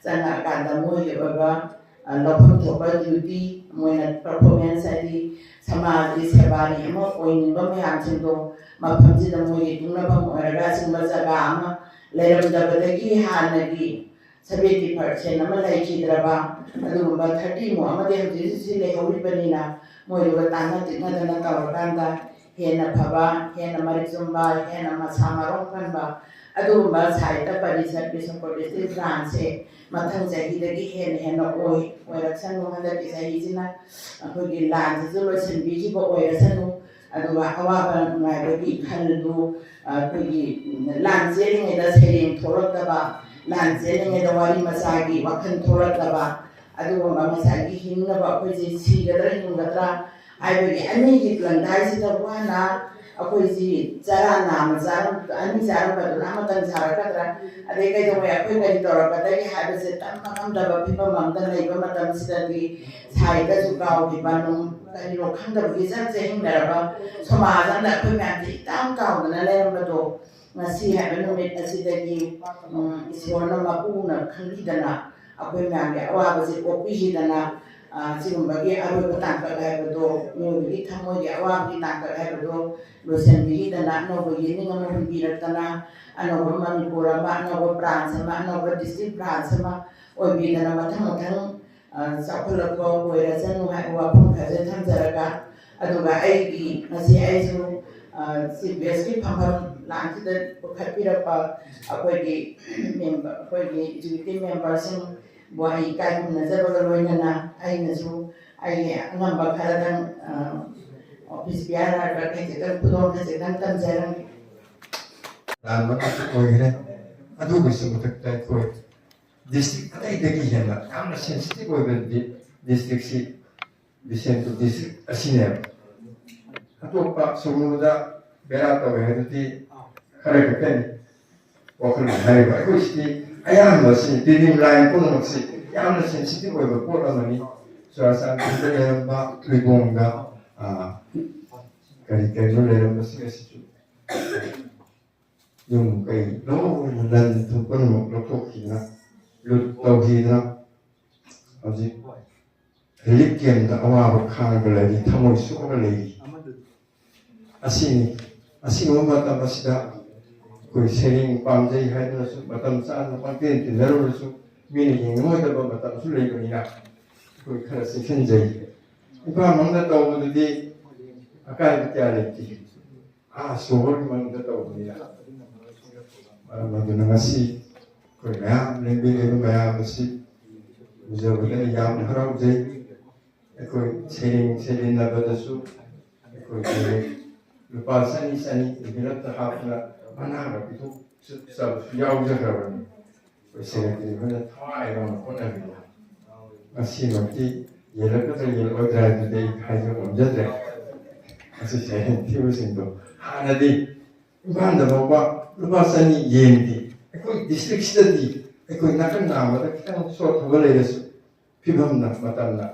ꯆꯪꯉꯛꯑꯀꯥꯟꯗ ꯃꯣꯏꯒꯤ ꯑꯣꯏꯕ ꯂꯧꯐꯝ ꯊꯣꯛꯄ ꯗ꯭ꯌꯨꯇꯤ ꯃꯣꯏꯅ ꯄꯔꯐꯣꯔꯃꯦꯟꯁ ꯍꯥꯏꯗꯤ ꯁꯃꯥꯖꯒꯤ ꯁꯦꯕꯥꯔꯤ ꯑꯃ ꯑꯣꯏꯅꯤꯡꯕ ꯃꯌꯥꯝꯁꯤꯡꯗꯣ ꯃꯐꯝꯁꯤꯗ ꯃꯣꯏꯒꯤ ꯇꯨꯡꯅꯐꯝ ꯑꯣꯏꯔꯒ ꯑꯁꯤꯒꯨꯝꯕ ꯖꯒꯥ ꯑꯃ ꯂꯩꯔꯝꯗꯕꯗꯒꯤ ꯍꯥꯟꯅꯒꯤ 70% ꯑꯃ ꯂꯩꯈꯤꯗ꯭ꯔꯕ ꯑꯗꯨꯒꯨꯝꯕ 30 ꯃꯨꯛ ꯑꯃꯗꯤ ꯍꯧꯖꯤꯛ ꯂꯩꯍꯧꯔꯤꯕꯅꯤꯅ ꯃꯣꯏꯗꯨꯒ ꯇꯥꯟꯅ ꯇꯤꯛꯅꯗꯅ ꯇꯧꯔꯀꯥꯟꯗ ꯍꯦꯟꯅ ꯐꯕ ꯍꯦꯟꯅ ꯃꯔꯤꯛ ꯆꯨꯝꯕ ꯍꯦꯟꯅ ꯃꯁꯥ ꯃꯔꯣꯡ ꯐꯟꯕ ꯑꯗꯨꯒꯨꯝꯕ ꯁꯥꯏꯠꯇ ꯄꯔꯤꯁꯠ ꯕꯤꯁꯦꯝꯄꯨꯔ ꯗꯤꯁꯇ꯭ꯔꯤꯛ ꯕ꯭ꯔꯥꯟꯁꯁꯦ ꯃꯊꯪ ꯆꯍꯤꯗꯒꯤ ꯍꯦꯟꯅ ꯑꯣꯏꯔꯛꯁꯅꯨ ꯍꯟꯗꯛꯀꯤ ꯆꯍꯤꯁꯤꯅ ꯑꯩꯈꯣꯏꯒꯤ ꯂꯥꯟꯁꯤꯁꯨ ꯂꯣꯏꯁꯤꯟꯕꯤꯈꯤꯕ ꯑꯣꯏꯔꯁꯅꯨ ꯑꯗꯨꯒ ꯑꯋꯥꯕ ꯅꯨꯡꯉꯥꯏꯕꯒꯤ ꯈꯜꯗꯨ ꯑꯩꯈꯣꯏꯒꯤ ꯂꯥꯟ ꯆꯦꯜꯂꯤꯉꯩꯗ ꯁꯩꯔꯦꯡ ꯊꯣꯛꯂꯛꯇꯕ ꯂꯥꯟ ꯆꯦꯜꯂꯤꯉꯩꯗ ꯋꯥꯔꯤ ꯃꯆꯥꯒꯤ ꯋꯥꯈꯜ ꯊꯣꯛꯂꯛꯇꯕ ꯑꯗꯨꯒꯨꯝꯕ ꯉꯁꯥꯏꯒꯤ ꯍꯤꯡꯅꯕ ꯑꯩꯈꯣꯏꯁꯦ ꯁꯤꯒꯗ꯭ꯔꯥ ꯍꯤꯡꯒꯗ꯭ꯔꯥ ꯍꯥꯏꯕꯒꯤ ꯑꯅꯤꯒꯤ ꯂꯪꯗꯥꯏꯁꯤꯗ ꯋꯥꯅ ꯑꯩꯈꯣꯏꯁꯤ ꯆꯔꯥ ꯅꯥꯝꯃ ꯑꯅꯤ ꯆꯥꯔꯝꯕꯗꯨꯅ ꯑꯃꯇꯪ ꯆꯥꯔꯛꯀꯗ꯭ꯔꯥ ꯑꯗꯩ ꯀꯩꯗꯧꯉꯩ ꯑꯩꯈꯣꯏ ꯀꯔꯤ ꯇꯧꯔꯛꯀꯗꯒꯦ ꯍꯥꯏꯕꯁꯦ ꯇꯝꯕ ꯉꯝꯗꯕ ꯐꯤꯕꯝ ꯑꯃꯗ ꯂꯩꯕ ꯃꯇꯝꯁꯤꯗꯗꯤ ꯁꯥꯏꯗꯁꯨ ꯀꯥꯎꯈꯤꯕ ꯀꯔꯤꯅꯣ ꯈꯪꯗꯕꯒꯤ ꯍꯤꯡꯅꯔꯕ ꯁꯃꯥꯖ ꯑꯃꯗ ꯑꯩꯈꯣꯏ ꯃꯌꯥꯝꯁꯦ ꯏꯇꯥꯎ ꯀꯥꯎꯗꯅ ꯂꯩꯔꯝꯕꯗꯣ ꯉꯁꯤ ꯍꯥꯏꯕ ꯅꯨꯃꯤꯠ ꯑꯁꯤꯗꯒꯤ ꯏꯁꯣꯔꯅ ꯃꯄꯨꯅ ꯈꯪꯕꯤꯗꯅ ꯑꯩꯈꯣꯏ ꯃꯌꯥꯝꯒꯤ ꯑꯋꯥꯕꯁꯦ ꯀꯣꯛꯄꯤꯈꯤꯗꯅ ꯁꯤꯒꯨꯝꯕꯒꯤ ꯑꯔꯣꯏꯕ ꯇꯥꯡꯀꯛ ꯍꯥꯏꯕꯗꯣ ꯃꯤꯑꯣꯏꯕꯒꯤ ꯊꯃꯣꯏꯒꯤ ꯑꯋꯥꯕꯒꯤ ꯇꯥꯡꯀꯛ ꯍꯥꯏꯕꯗꯣ ꯂꯣꯏꯁꯤꯟꯕꯤꯈꯤꯗꯅ ꯑꯅꯧꯕ ꯌꯦꯅꯤꯡ ꯑꯃ ꯍꯨꯟꯕꯤꯔꯛꯇꯅ ꯑꯅꯧꯕ ꯃꯅꯤꯄꯨꯔ ꯑꯃ ꯑꯅꯧꯕ ꯕ꯭ꯔꯥꯟꯁ ꯑꯃ ꯑꯅꯧꯕ ꯗꯤꯁꯇ꯭ꯔꯤꯛ ꯕ꯭ꯔꯥꯟꯁ ꯑꯃ ꯑꯣꯏꯕꯤꯗꯅ ꯃꯊꯪ ꯆꯥꯎꯈꯠꯂꯛꯄ ꯑꯣꯏꯔꯁꯅꯨ ꯍꯥꯏꯕ ꯋꯥꯐꯝ ꯈꯔꯁꯦ ꯊꯝꯖꯔꯒ ꯑꯗꯨꯒ ꯑꯩꯒꯤ ꯉꯁꯤ ꯑꯩꯁꯨ ꯆꯤꯐ ꯒꯦꯁꯀꯤ ꯐꯝꯐꯝ ꯂꯥꯟꯁꯤꯗ ꯄꯨꯈꯠꯄꯤꯔꯛꯄ ꯑꯩꯈꯣꯏꯒꯤ ꯑꯦꯛꯖꯤꯀ꯭ꯌꯨꯇꯤꯚ ꯃꯦꯝꯕꯔꯁꯤꯡꯕꯨ ꯑꯩ ꯏꯀꯥꯏ ꯈꯨꯝꯅꯖꯕꯒ ꯂꯣꯏꯅꯅ ꯑꯩꯅꯁꯨ ꯑꯩꯒꯤ ꯑꯉꯝꯕ ꯈꯔꯗꯪ ꯑꯣꯐꯤꯁ ꯄꯤꯌꯥꯔꯒ ꯈꯖꯤꯛꯇꯪ ꯈꯨꯗꯣꯡ ꯈꯖꯤꯛꯇꯪ ꯇꯝꯖꯔꯝꯃꯤ ꯂꯥꯟꯕ ꯑꯣꯏꯈ꯭ꯔꯦ ꯑꯗꯨꯒꯤꯁꯨ ꯃꯊꯛꯇ ꯑꯩꯈꯣꯏ ꯗꯤꯁꯇ꯭ꯔꯤꯛ ꯑꯇꯩꯗꯒꯤ ꯍꯦꯟꯅ ꯌꯥꯝꯅ ꯁꯦꯟꯁꯤꯇꯤꯚ ꯑꯣꯏꯕ ꯗꯤꯁꯇ꯭ꯔꯤꯛꯁꯤ ꯕꯤꯁꯦꯟꯄꯨꯔ ꯗꯤꯁꯇ꯭ꯔꯤꯛ ꯑꯁꯤꯅꯦꯕ ꯑꯇꯣꯞꯄ ꯁꯨꯒꯨꯝꯕꯗ ꯕꯦꯔꯥ ꯇꯧꯋꯦ ꯍꯥꯏꯕꯗꯤ ꯈꯔ ꯈꯛꯇꯅꯤ ꯋꯥꯈꯜ ꯍꯥꯏꯔꯤꯕ ꯑꯩꯈꯣꯏꯁꯤꯗꯤ ꯑꯌꯥꯝꯕꯁꯤ ꯇ꯭ꯔꯦꯅꯤꯡ ꯂꯥꯏꯟ ꯄꯨꯝꯅꯃꯛꯁꯤ ꯌꯥꯝꯅ ꯁꯦꯟꯁꯤꯇꯤꯚ ꯑꯣꯏꯕ ꯄꯣꯠ ꯑꯃꯅꯤ ꯆꯨꯔꯥꯆꯥꯟꯄꯨꯔꯗ ꯂꯩꯔꯝꯕ ꯊꯣꯏꯕꯣꯡꯗ ꯀꯔꯤꯅꯣ ꯂꯩꯔꯝꯕꯁꯤꯡ ꯑꯁꯤꯁꯨ ꯌꯨꯝ ꯀꯩ ꯂꯣꯏꯅ ꯂꯟ ꯊꯨꯝ ꯄꯨꯝꯅꯃꯛ ꯂꯧꯊꯣꯛꯈꯤꯗꯅ ꯂꯨꯠ ꯇꯧꯈꯤꯗꯅ ꯍꯧꯖꯤꯛ ꯔꯤꯂꯤꯐ ꯀꯦꯝꯗ ꯑꯋꯥꯕ ꯈꯥꯡꯉꯒ ꯂꯩꯔꯤ ꯊꯃꯣꯏ ꯁꯣꯛꯑꯒ ꯂꯩꯔꯤ ꯑꯁꯤꯅꯤ ꯑꯁꯤꯒꯨꯝꯕ ꯃꯇꯝ ꯑꯁꯤꯗ ꯑꯩꯈꯣꯏ ꯁꯩꯔꯦꯡ ꯄꯥꯝꯖꯩ ꯍꯥꯏꯗꯨꯅꯁꯨ ꯃꯇꯝ ꯆꯥꯅ ꯄꯪꯇꯦꯟ ꯇꯤꯟꯅꯔꯨꯔꯁꯨ ꯃꯤꯅ ꯌꯦꯡꯉꯝꯃꯣꯏꯗꯕ ꯃꯇꯝꯁꯨ ꯂꯩꯕꯅꯤꯅ ꯑꯩꯈꯣꯏ ꯈꯔ ꯆꯦꯛꯁꯤꯟꯖꯩ ꯏꯝꯐꯥꯜ ꯃꯅꯨꯡꯗ ꯇꯧꯕꯗꯨꯗꯤ ꯑꯀꯥꯏꯕ ꯀꯌా ꯂꯩꯇꯦ ꯁꯣꯍꯣꯔꯒꯤ ꯃꯅꯨꯡꯗ ꯇꯧꯕꯅꯤꯅ ꯃꯔꯝ ꯑꯗꯨꯅ ꯉꯁꯤ ꯑꯩꯈꯣꯏ ꯃꯌꯥꯝ ꯂꯦꯡꯕꯤꯔꯤꯕ ꯃꯌꯥꯝ ꯑꯁꯤ ꯎꯖꯕꯗ ꯌꯥꯝꯅ ꯍꯔꯥꯎꯖꯩ ꯑꯩꯈꯣꯏ ꯁꯩꯔꯦꯡꯅꯕꯗꯁꯨ ꯑꯩꯈꯣꯏ ꯂꯨꯄꯥ ꯆꯅꯤ ꯚꯤꯂꯞꯇ ꯍꯥꯞꯇꯨꯅ ꯃꯅꯥꯒ ꯄꯤꯊꯣꯛꯆꯕꯁꯨ ꯌꯥꯎꯖꯈ꯭ꯔꯕꯅꯤ ꯑꯩꯈꯣꯏ ꯁꯦꯀ꯭ꯔꯦꯇꯔꯤ ꯑꯩꯈꯣꯏꯅ ꯊꯋꯥꯏ ꯌꯥꯎꯅ ꯍꯣꯠꯅꯕꯤꯕ ꯉꯁꯤꯃꯛꯇꯤ ꯌꯦꯜꯂꯛꯀꯗ꯭ꯔꯥ ꯌꯦꯜꯂꯛꯑꯣꯏꯗ꯭ꯔꯥ ꯍꯥꯏꯕꯗꯨꯗꯤ ꯑꯩ ꯍꯥꯏꯖꯕ ꯉꯝꯖꯗ꯭ꯔꯦ ꯃꯁꯤ ꯁꯩꯔꯦꯡ ꯊꯤꯕꯁꯤꯡꯗꯣ ꯍꯥꯟꯅꯗꯤ ꯏꯝꯐꯥꯜꯗ ꯐꯥꯎꯕ ꯂꯨꯄꯥ ꯆꯅꯤ ꯌꯦꯟꯗꯦ ꯑꯩꯈꯣই ꯗꯤꯁꯇ꯭ꯔꯤꯛꯁꯤꯗꯗꯤ ꯑꯩꯈꯣꯏ ꯅꯥꯀꯟ ꯅꯥꯝꯃꯗ ꯈꯤꯇꯪ ꯁꯣꯠꯊꯕ ꯂꯩꯔꯁꯨ ꯐꯤꯕꯝꯅ ꯃꯇꯝꯅ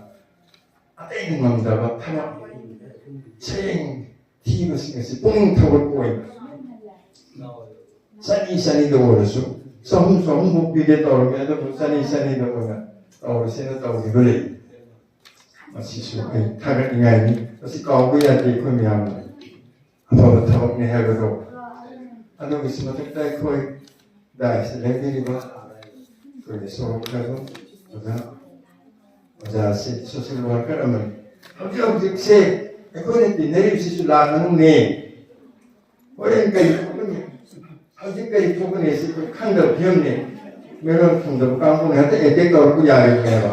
ꯑꯇꯩꯅ ꯉꯝꯗꯕ ꯊꯕꯛ ꯁꯩꯔꯦꯡ ꯊꯤꯕꯁꯤꯡ ꯑꯁꯤ ꯄꯨꯛꯅꯤꯡ ꯊꯧꯒꯠꯄ ꯑꯣꯏꯅ ꯆꯅꯤꯗ ꯑꯣꯏꯔꯁꯨ ꯆꯍꯨꯝꯐꯥꯎ ꯄꯤꯒꯦ ꯇꯧꯔꯝꯃꯤ ꯑꯗꯨꯕꯨ ꯆꯅꯤꯗ ꯑꯣꯏꯅ ꯇꯧꯔꯁꯦꯅ ꯇꯧꯈꯤꯕ ꯂꯩ ꯃꯁꯤꯁꯨ ꯑꯩ ꯊꯥꯒꯠꯅꯤꯡꯉꯥꯏꯅꯤ ꯃꯁꯤ ꯀꯥꯎꯕ ꯌꯥꯗꯦ ꯑꯩꯈꯣꯏ ꯃꯌꯥꯝꯅ ꯑꯐꯕ ꯊꯕꯛꯅꯤ ꯍꯥꯏꯕꯗꯣ ꯑꯗꯨꯒꯤꯁꯨ ꯃꯊꯛꯇ ꯑꯩꯈꯣꯏ ꯗꯥꯏꯁꯇ ꯂꯩꯕꯤꯔꯤꯕ ꯑꯩꯈꯣꯏꯒꯤ ꯁꯣꯔꯣꯛ ꯈꯥꯏꯕꯝ ꯑꯣꯖꯥꯁꯤ ꯁꯣꯁꯤꯌꯦꯜ ꯋꯥꯔꯀꯔ ꯑꯃꯅꯤ ꯍꯧꯖꯤꯛꯁꯦ ꯑꯩꯈꯣꯏꯅ ꯇꯤꯟꯅꯔꯤꯕꯁꯤꯁꯨ ꯂꯥꯟ ꯃꯅꯨꯡꯅꯦ ꯍꯣꯔꯦꯟ ꯀꯔꯤ ꯊꯣꯛꯀꯅꯤ ꯍꯧꯖꯤꯛ ꯀꯔꯤ ꯊꯣꯛꯀꯅꯤ ꯑꯁꯤ ꯑꯩꯈꯣꯏ ꯈꯪꯗꯕ ꯐꯤꯕꯝꯅꯤ ꯃꯤꯔꯣꯟ ꯈꯪꯗꯕ ꯀꯥꯡꯕꯨꯅ ꯍꯦꯛꯇ ꯑꯦꯇꯦꯛ ꯇꯧꯔꯛꯄ ꯌꯥꯔꯤꯕꯅꯦꯕ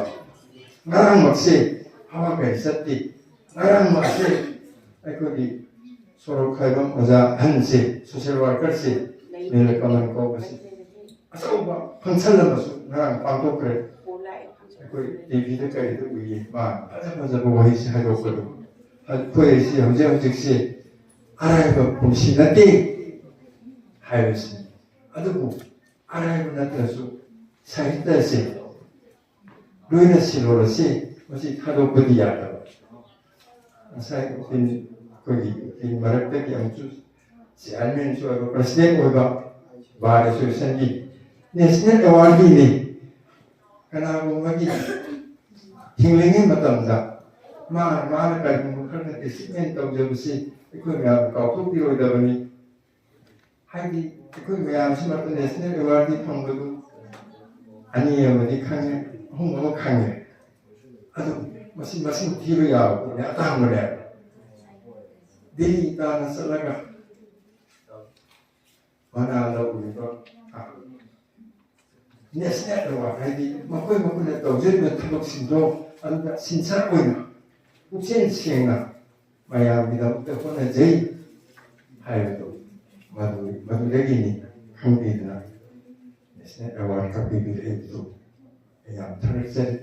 ꯉꯔꯥꯡꯃꯛꯁꯦ ꯍꯋꯥ ꯀꯔꯤ ꯆꯠꯇꯦ ꯉꯔꯥꯡꯃꯛꯁꯦ ꯑꯩꯈꯣꯏꯒꯤ ꯁꯣꯔꯣꯛ ꯈꯥꯏꯕꯝ ꯑꯣꯖꯥ ꯑꯍꯟꯁꯦ ꯁꯣꯁꯤꯌꯦꯜ ꯋꯥꯔꯀꯔꯁꯦ ꯅꯤꯂꯀꯃꯜ ꯀꯧꯕꯁꯤ ꯑꯆꯧꯕ ꯐꯪꯁꯟ ꯑꯃꯁꯨ ꯉꯔꯥꯡ ꯄꯥꯡꯊꯣꯛꯈ꯭ꯔꯦ ꯑꯩꯈꯣꯏ ꯇꯤꯚꯤꯗ ꯀꯔꯤꯗ ꯎꯏꯌꯦ ꯃꯥ ꯐꯖꯕ ꯋꯥꯍꯩꯁꯤ ꯍꯥꯏꯗꯣꯛꯄꯗꯣ ꯑꯩꯈꯣꯏꯁꯤ ꯍꯧꯖꯤꯛꯁꯤ ꯑꯔꯥꯏꯕ ꯄꯨꯟꯁꯤ ꯅꯠꯇꯦ ꯍꯥꯏꯕꯁꯤ ꯑꯗꯨꯕꯨ ꯑꯔꯥꯏꯕ ꯅꯠꯇ꯭ꯔꯁꯨ ꯁꯥꯍꯤꯇ꯭ꯌꯁꯦ ꯂꯣꯏꯅ ꯁꯤꯂꯣꯜꯂꯁꯤ ꯃꯁꯤ ꯊꯥꯗꯣꯛꯄꯗꯤ ꯌꯥꯗꯕ ꯉꯁꯥꯏ ꯑꯩꯈꯣꯏꯒꯤ ꯃꯔꯛꯇꯒꯤ ꯑꯃꯨꯛꯁꯨ ꯆꯤꯌꯥꯔꯃꯦꯟꯁꯨ ꯑꯣꯏꯕ ꯄ꯭ꯔꯁꯤꯗꯦꯟ ꯑꯣꯏꯕ ꯕꯥꯔ ꯑꯦꯁꯣꯁꯤꯌꯦꯁꯟꯒꯤ ꯅꯦꯁꯅꯦꯜ ꯑꯦꯋꯥꯔꯗꯤꯅꯤ ꯀꯅꯥꯒꯨꯝꯕꯒꯤ ꯍꯤꯡꯂꯤꯉꯩ ꯃꯇꯝꯗ ꯃꯥꯅ ꯀꯔꯤꯒꯨꯝꯕ ꯈꯔ ꯑꯦꯆꯤꯞꯃꯦꯟ ꯇꯧꯖꯕꯁꯤ ꯑꯩꯈꯣꯏ ꯃꯌꯥꯝ ꯀꯥꯎꯊꯣꯛꯄꯤꯔꯣꯏꯗꯕꯅꯤ ꯍꯥꯏꯗꯤ ꯑꯩꯈꯣꯏ ꯃꯌꯥꯝꯁꯤꯃꯛꯇ ꯅꯦꯁꯅꯦꯜ ꯑꯦꯋꯥꯔꯗꯤ ꯐꯪꯕꯗꯨ ꯑꯅꯤ ꯑꯃꯗꯤ ꯈꯪꯉꯦ ꯑꯍꯨꯝ ꯑꯃ ꯈꯪꯉꯦ ꯑꯗꯨ ꯃꯁꯤ ꯃꯁꯤꯡ ꯊꯤꯕ ꯌꯥꯕ ꯄꯣꯠꯅꯤ ꯑꯇꯥꯡꯕꯅꯦ ꯗꯦꯜꯂꯤ ꯇꯥꯅ ꯆꯠꯂꯒ ꯃꯅꯥ ꯂꯧꯔꯤꯕ ꯅꯦꯁꯅꯦꯜ ꯑꯦꯋꯥꯔꯗ ꯍꯥꯏꯗꯤ ꯃꯈꯣꯏꯅ ꯇꯧꯖꯔꯤꯕ ꯊꯕꯛꯁꯤꯡꯗꯣ ꯑꯗꯨꯗ ꯁꯤꯟꯁꯔ ꯑꯣꯏꯅ ꯄꯨꯛꯆꯦꯜ ꯁꯦꯡꯅ ꯃꯌꯥꯝꯒꯤꯗꯃꯛꯇ ꯍꯣꯠꯅꯖꯩ ꯍꯥꯏꯕꯗꯣ ꯃꯗꯨꯗꯒꯤꯅꯤ ꯈꯪꯕꯤꯗꯅ ꯅꯦꯁꯅꯦꯜ ꯑꯦꯋꯥꯔꯗ ꯄꯤꯕꯤꯔꯛꯏꯕꯗꯨ ꯌꯥꯝ ꯊꯥꯒꯠꯆꯔꯤ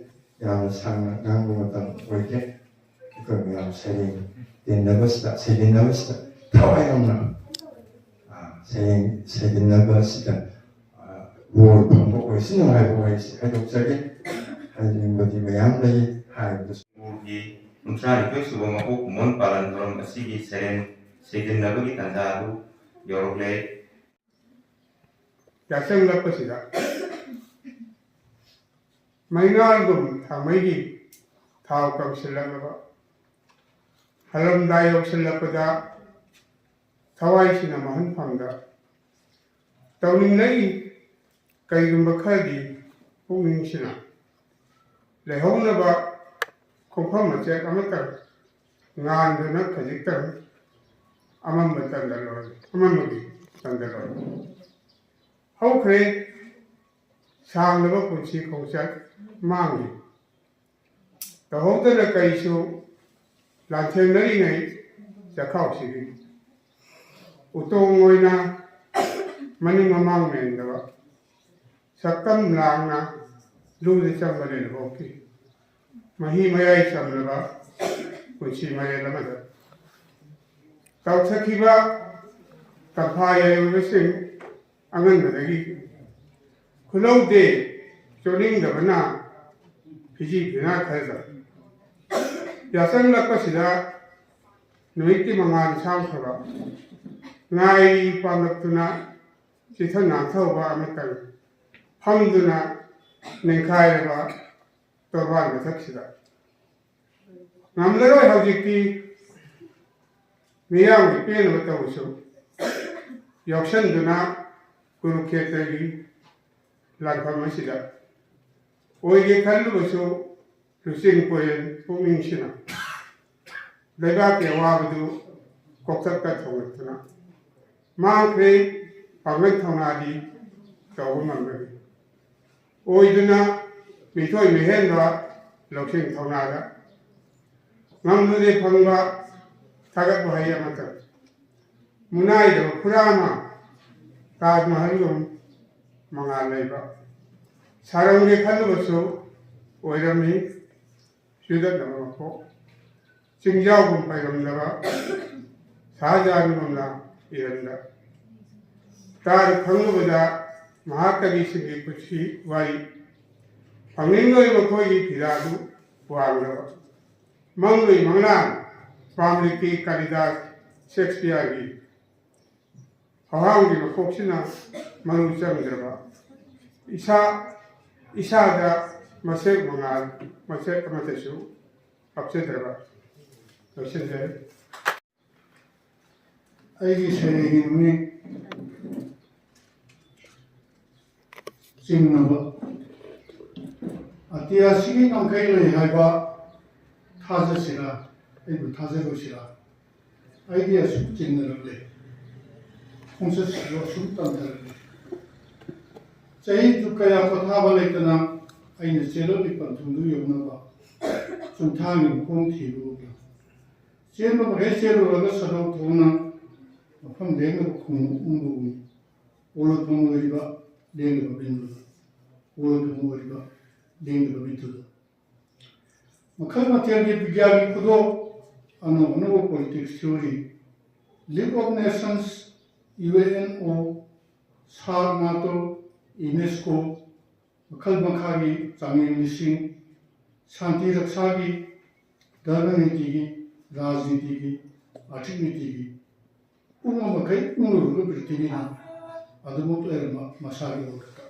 ꯌꯥꯝꯅ ꯁꯥꯡꯅ ꯉꯥꯡꯕ ꯃꯇꯝ ꯑꯣꯏꯗꯦ ꯑꯩꯈꯣই ꯃꯌꯥꯝ ꯁꯩꯗꯤꯟꯅꯕꯁꯤꯗ ꯊꯋꯥꯏ ꯌꯥꯎꯅ ꯁꯩꯗꯤꯟꯅꯕꯁꯤꯗ ꯕꯣꯔ ꯐꯪꯕ ꯑꯣꯏꯁꯅꯨ ꯍꯥꯏꯕ ꯋꯥꯍꯩꯁꯤ ꯍꯥꯏꯗꯣꯛꯆꯒꯦ ꯍꯥꯏꯅꯤꯡꯕꯗꯤ ꯃꯌꯥꯝ ꯂꯩ ꯍꯥꯏꯕꯗꯨꯁꯨ ꯃꯅꯤꯄꯨꯔꯒꯤ 32ꯅꯤ ꯁꯨꯕ ꯃꯄꯣꯛ ꯀꯨꯝꯑꯣꯟ ꯄꯥꯂꯟ ꯊꯧꯔꯝ ꯑꯁꯤꯒꯤ ꯁꯩꯗꯤꯟꯅꯕꯒꯤ ꯇꯥꯟꯖꯥ ꯑꯗꯨ ꯌꯧꯔꯛꯂꯦ ꯌꯥꯆꯪꯂꯛꯄꯁꯤꯗ ꯃꯩꯉꯥꯜꯒꯨꯝ ꯊꯥꯡꯃꯩꯒꯤ ꯊꯥꯎ ꯀꯪꯁꯤꯜꯂꯛꯂꯕ ꯍꯜꯂꯝꯗꯥꯏ ꯌꯧꯁꯤꯜꯂꯛꯄꯗ ꯊꯋꯥꯏꯁꯤꯅ ꯃꯍꯟꯐꯝꯗ ꯇꯧꯅꯤꯡꯂꯛꯏ ꯀꯩꯒꯨꯝꯕ ꯈꯔꯗꯤ ꯄꯨꯛꯅꯤꯡꯁꯤꯅ ꯂꯩꯍꯧꯅꯕ ꯈꯣꯡꯐꯝ ꯃꯆꯦꯠ ꯑꯃꯇꯪ ꯉꯥꯟꯗꯨꯅ ꯈꯖꯤꯛꯇꯪ ꯑꯃꯝꯕ ꯆꯟꯗꯂꯣꯟ ꯑꯃꯝꯕꯒꯤ ꯆꯟꯗꯂꯣꯟ ꯍꯧꯈ꯭ꯔꯦ ꯁꯥꯡꯂꯕ ꯄꯨꯟꯁꯤ ꯈꯣꯡꯆꯠ ꯃꯥꯡꯂꯤ ꯇꯧꯍꯧꯗꯅ ꯀꯩꯁꯨ ꯂꯥꯟꯊꯦꯡꯅꯔꯤꯉꯩ ꯆꯈꯥꯎꯁꯤꯒꯤ ꯎꯇꯣꯡ ꯑꯣꯏꯅ ꯃꯅꯤꯡ ꯃꯃꯥꯡ ꯃꯦꯟꯗꯕ ꯁꯛꯇꯝ ꯂꯥꯡꯅ ꯂꯨꯗ ꯆꯪꯕ ꯂꯦꯟꯍꯣꯛꯈꯤ ꯃꯍꯤ ꯃꯌꯥꯏ ꯆꯝꯂꯕ ꯄꯨꯟꯁꯤ ꯃꯔꯦꯜ ꯑꯃꯗ ꯇꯧꯊꯈꯤꯕ ꯇꯝꯐꯥ ꯌꯥꯏꯑꯣꯏꯕꯁꯤꯡ ꯑꯉꯟꯕꯗꯒꯤ ꯈꯨꯜꯍꯧꯗꯦ ꯆꯣꯠꯅꯤꯡꯗꯕꯅ ꯐꯤꯖꯤ ꯐꯤꯅꯥ ꯈꯔꯗ ꯌꯥꯆꯪꯂꯛꯄꯁꯤꯗ ꯅꯨꯃꯤꯠꯀꯤ ꯃꯉꯥꯜ ꯁꯥꯡꯈ꯭ꯔꯕ ꯉꯥꯏꯔꯤ ꯄꯥꯝꯂꯛꯇꯨꯅ ꯆꯤꯊ ꯅꯥꯟꯊꯧꯕ ꯑꯃꯇꯪ ꯐꯝꯗꯨꯅ ꯅꯤꯡꯈꯥꯏꯔꯕ ꯇꯣꯔꯕꯥꯟ ꯃꯊꯛꯁꯤꯗ ꯉꯝꯂꯔꯣꯏ ꯍꯧꯖꯤꯛꯇꯤ ꯃꯤꯌꯥꯝꯒꯤ ꯄꯦꯟꯅꯕ ꯇꯧꯕꯁꯨ ꯌꯥꯎꯁꯟꯗꯨꯅ ꯀꯨꯔꯨꯈꯦꯇ꯭ꯔꯒꯤ ꯂꯥꯟꯐꯝ ꯑꯁꯤꯗ ꯑꯣꯏꯒꯦ ꯈꯜꯂꯨꯕꯁꯨ ꯂꯨꯆꯤꯡ ꯄꯣꯌꯦꯟ ꯄꯨꯛꯅꯤꯡꯁꯤꯅ ꯂꯩꯕꯥꯛꯀꯤ ꯑꯋꯥꯕꯗꯨ ꯀꯣꯛꯊꯛꯇ ꯊꯣꯡꯂꯛꯇꯨꯅ ꯃꯥꯡꯈ꯭ꯔꯦ ꯄꯥꯡꯒꯜ ꯊꯧꯅꯥꯗꯤ ꯇꯧꯕ ꯉꯝꯒꯅꯤ ꯑꯣꯏꯗꯨꯅ ꯃꯤꯊꯣꯏ ꯃꯤꯍꯦꯟꯕ ꯂꯧꯁꯤꯡ ꯊꯧꯅꯥꯗ ꯉꯝꯂꯨꯗꯦ ꯐꯪꯕ ꯊꯥꯒꯠ ꯋꯥꯍꯩ ꯑꯃꯇ ꯃꯨꯅꯥꯏꯗꯕ ꯈꯨꯔꯥꯃ ꯇꯥꯖ ꯃꯍꯜꯒꯨꯝ ꯃꯉꯥꯜ ꯂꯩꯕ ꯁꯥꯔꯝꯒꯦ ꯈꯜꯂꯨꯕꯁꯨ ꯑꯣꯏꯔꯝꯃꯤ ꯆꯨꯗꯠꯅꯕ ꯃꯀꯣꯛ ꯆꯤꯡꯖꯥꯎꯒꯨꯝ ꯄꯥꯏꯔꯝꯂꯕ ꯁꯍꯥꯖꯥꯟꯒꯨꯝꯅ ꯏꯔꯟꯗ ꯇꯥꯔ ꯈꯪꯂꯨꯕꯗ ꯃꯍꯥꯛꯇꯒꯤ ꯁꯤꯡꯒꯤ ꯄꯨꯟꯁꯤ ꯋꯥꯔꯤ ꯐꯪꯅꯤꯡꯂꯣꯏ ꯃꯈꯣꯏꯒꯤ ꯐꯤꯔꯥꯗꯨ ꯋꯥꯡꯂꯕ ꯃꯪꯂꯣꯏ ꯃꯪꯂꯥꯟ ꯄꯥꯝꯂꯤꯛꯀꯤ ꯀꯥꯂꯤꯗꯥꯁ ꯁꯦꯛꯁꯄꯤꯌꯥꯔꯒꯤ ꯍꯋꯥꯡꯒꯤ ꯃꯀꯣꯛꯁꯤꯅ ꯃꯔꯨ ꯆꯪꯗ꯭ꯔꯕ ꯏꯁꯥꯗ ꯃꯁꯦꯛ ꯃꯉꯥꯜ ꯃꯁꯦꯛ ꯑꯃꯠꯇꯁꯨ ꯍꯥꯞꯆꯗ꯭ꯔꯕ ꯂꯣꯏꯁꯤꯟꯖꯔꯤ ꯑꯩꯒꯤ ꯁꯩꯔꯦꯡꯒꯤ ꯃꯃꯤꯡ ꯆꯤꯡꯅꯕ ꯑꯇꯤꯌꯥꯁꯤꯒꯤ ꯉꯝꯈꯩ ꯂꯩ ꯍꯥꯏꯕ ꯊꯥꯖꯁꯤꯔꯥ ꯑꯩꯕꯨ ꯊꯥꯖꯔꯨꯁꯤꯔꯥ ꯑꯩꯗꯤ ꯑꯁꯨꯛ ꯆꯤꯡꯅꯔꯛꯂꯦ ꯈꯣꯡꯆꯠꯁꯤꯁꯨ ꯑꯁꯨꯛ ꯇꯝꯊꯔꯛꯂꯦ ꯆꯍꯤ ꯆꯨꯞ ꯀꯌꯥ ꯄꯣꯊꯥꯕ ꯂꯩꯇꯅ ꯑꯩꯅ ꯆꯦꯜꯂꯛꯂꯤ ꯄꯟꯊꯨꯡꯗꯨ ꯌꯧꯅꯕ ꯆꯨꯝꯊꯥꯡꯒꯤ ꯃꯈꯣꯡ ꯊꯤꯕꯒꯨꯝꯅ ꯆꯦꯟꯕ ꯃꯈꯩ ꯆꯦꯜꯂꯨꯔꯒ ꯁꯗꯧ ꯊꯣꯡꯅ ꯃꯐꯝ ꯂꯦꯡꯂꯕ ꯈꯣꯡꯎꯞꯒꯨꯝꯅꯤ ꯑꯣꯂꯣꯊꯨꯡ ꯑꯣꯏꯔꯤꯕ ꯂꯦꯡꯂꯕ ꯕꯤꯟꯗꯨꯗ ꯑꯣꯂꯣꯊꯨꯡ ꯑꯣꯏꯔꯤꯕ ꯂꯦꯡꯂꯕ ꯕꯤꯟꯗꯨꯗ ꯃꯈꯜ ꯃꯊꯦꯜꯒꯤ ꯕꯤꯒ꯭ꯌꯥꯟꯒꯤ ꯈꯨꯗꯣꯞ ꯑꯅꯧ ꯑꯅꯧꯕ politics theory League of Nations UNO ꯁꯥꯔ ꯅꯥꯇꯣ ꯌꯨꯅꯦꯁꯀꯣ ꯃꯈꯜ ꯃꯈꯥꯒꯤ ꯆꯥꯡꯌꯦꯡꯁꯤꯡ ꯁꯥꯟꯇꯤ ꯔꯛꯁꯥꯒꯤ ꯙꯔꯃ ꯅꯤꯇꯤꯒꯤ ꯔꯥꯖꯅꯤꯇꯤꯒꯤ ꯑꯥꯔꯊꯤꯛ ꯅꯤꯇꯤꯒꯤ ꯄꯨꯡ ꯃꯈꯩ ꯄꯨꯡꯂꯨꯔꯒ ꯄ꯭ꯔꯤꯊꯤꯕꯤꯅ ꯑꯗꯨꯃꯛ ꯂꯩꯔꯝꯕ ꯃꯁꯥꯒꯤ ꯋꯥꯈꯜꯗ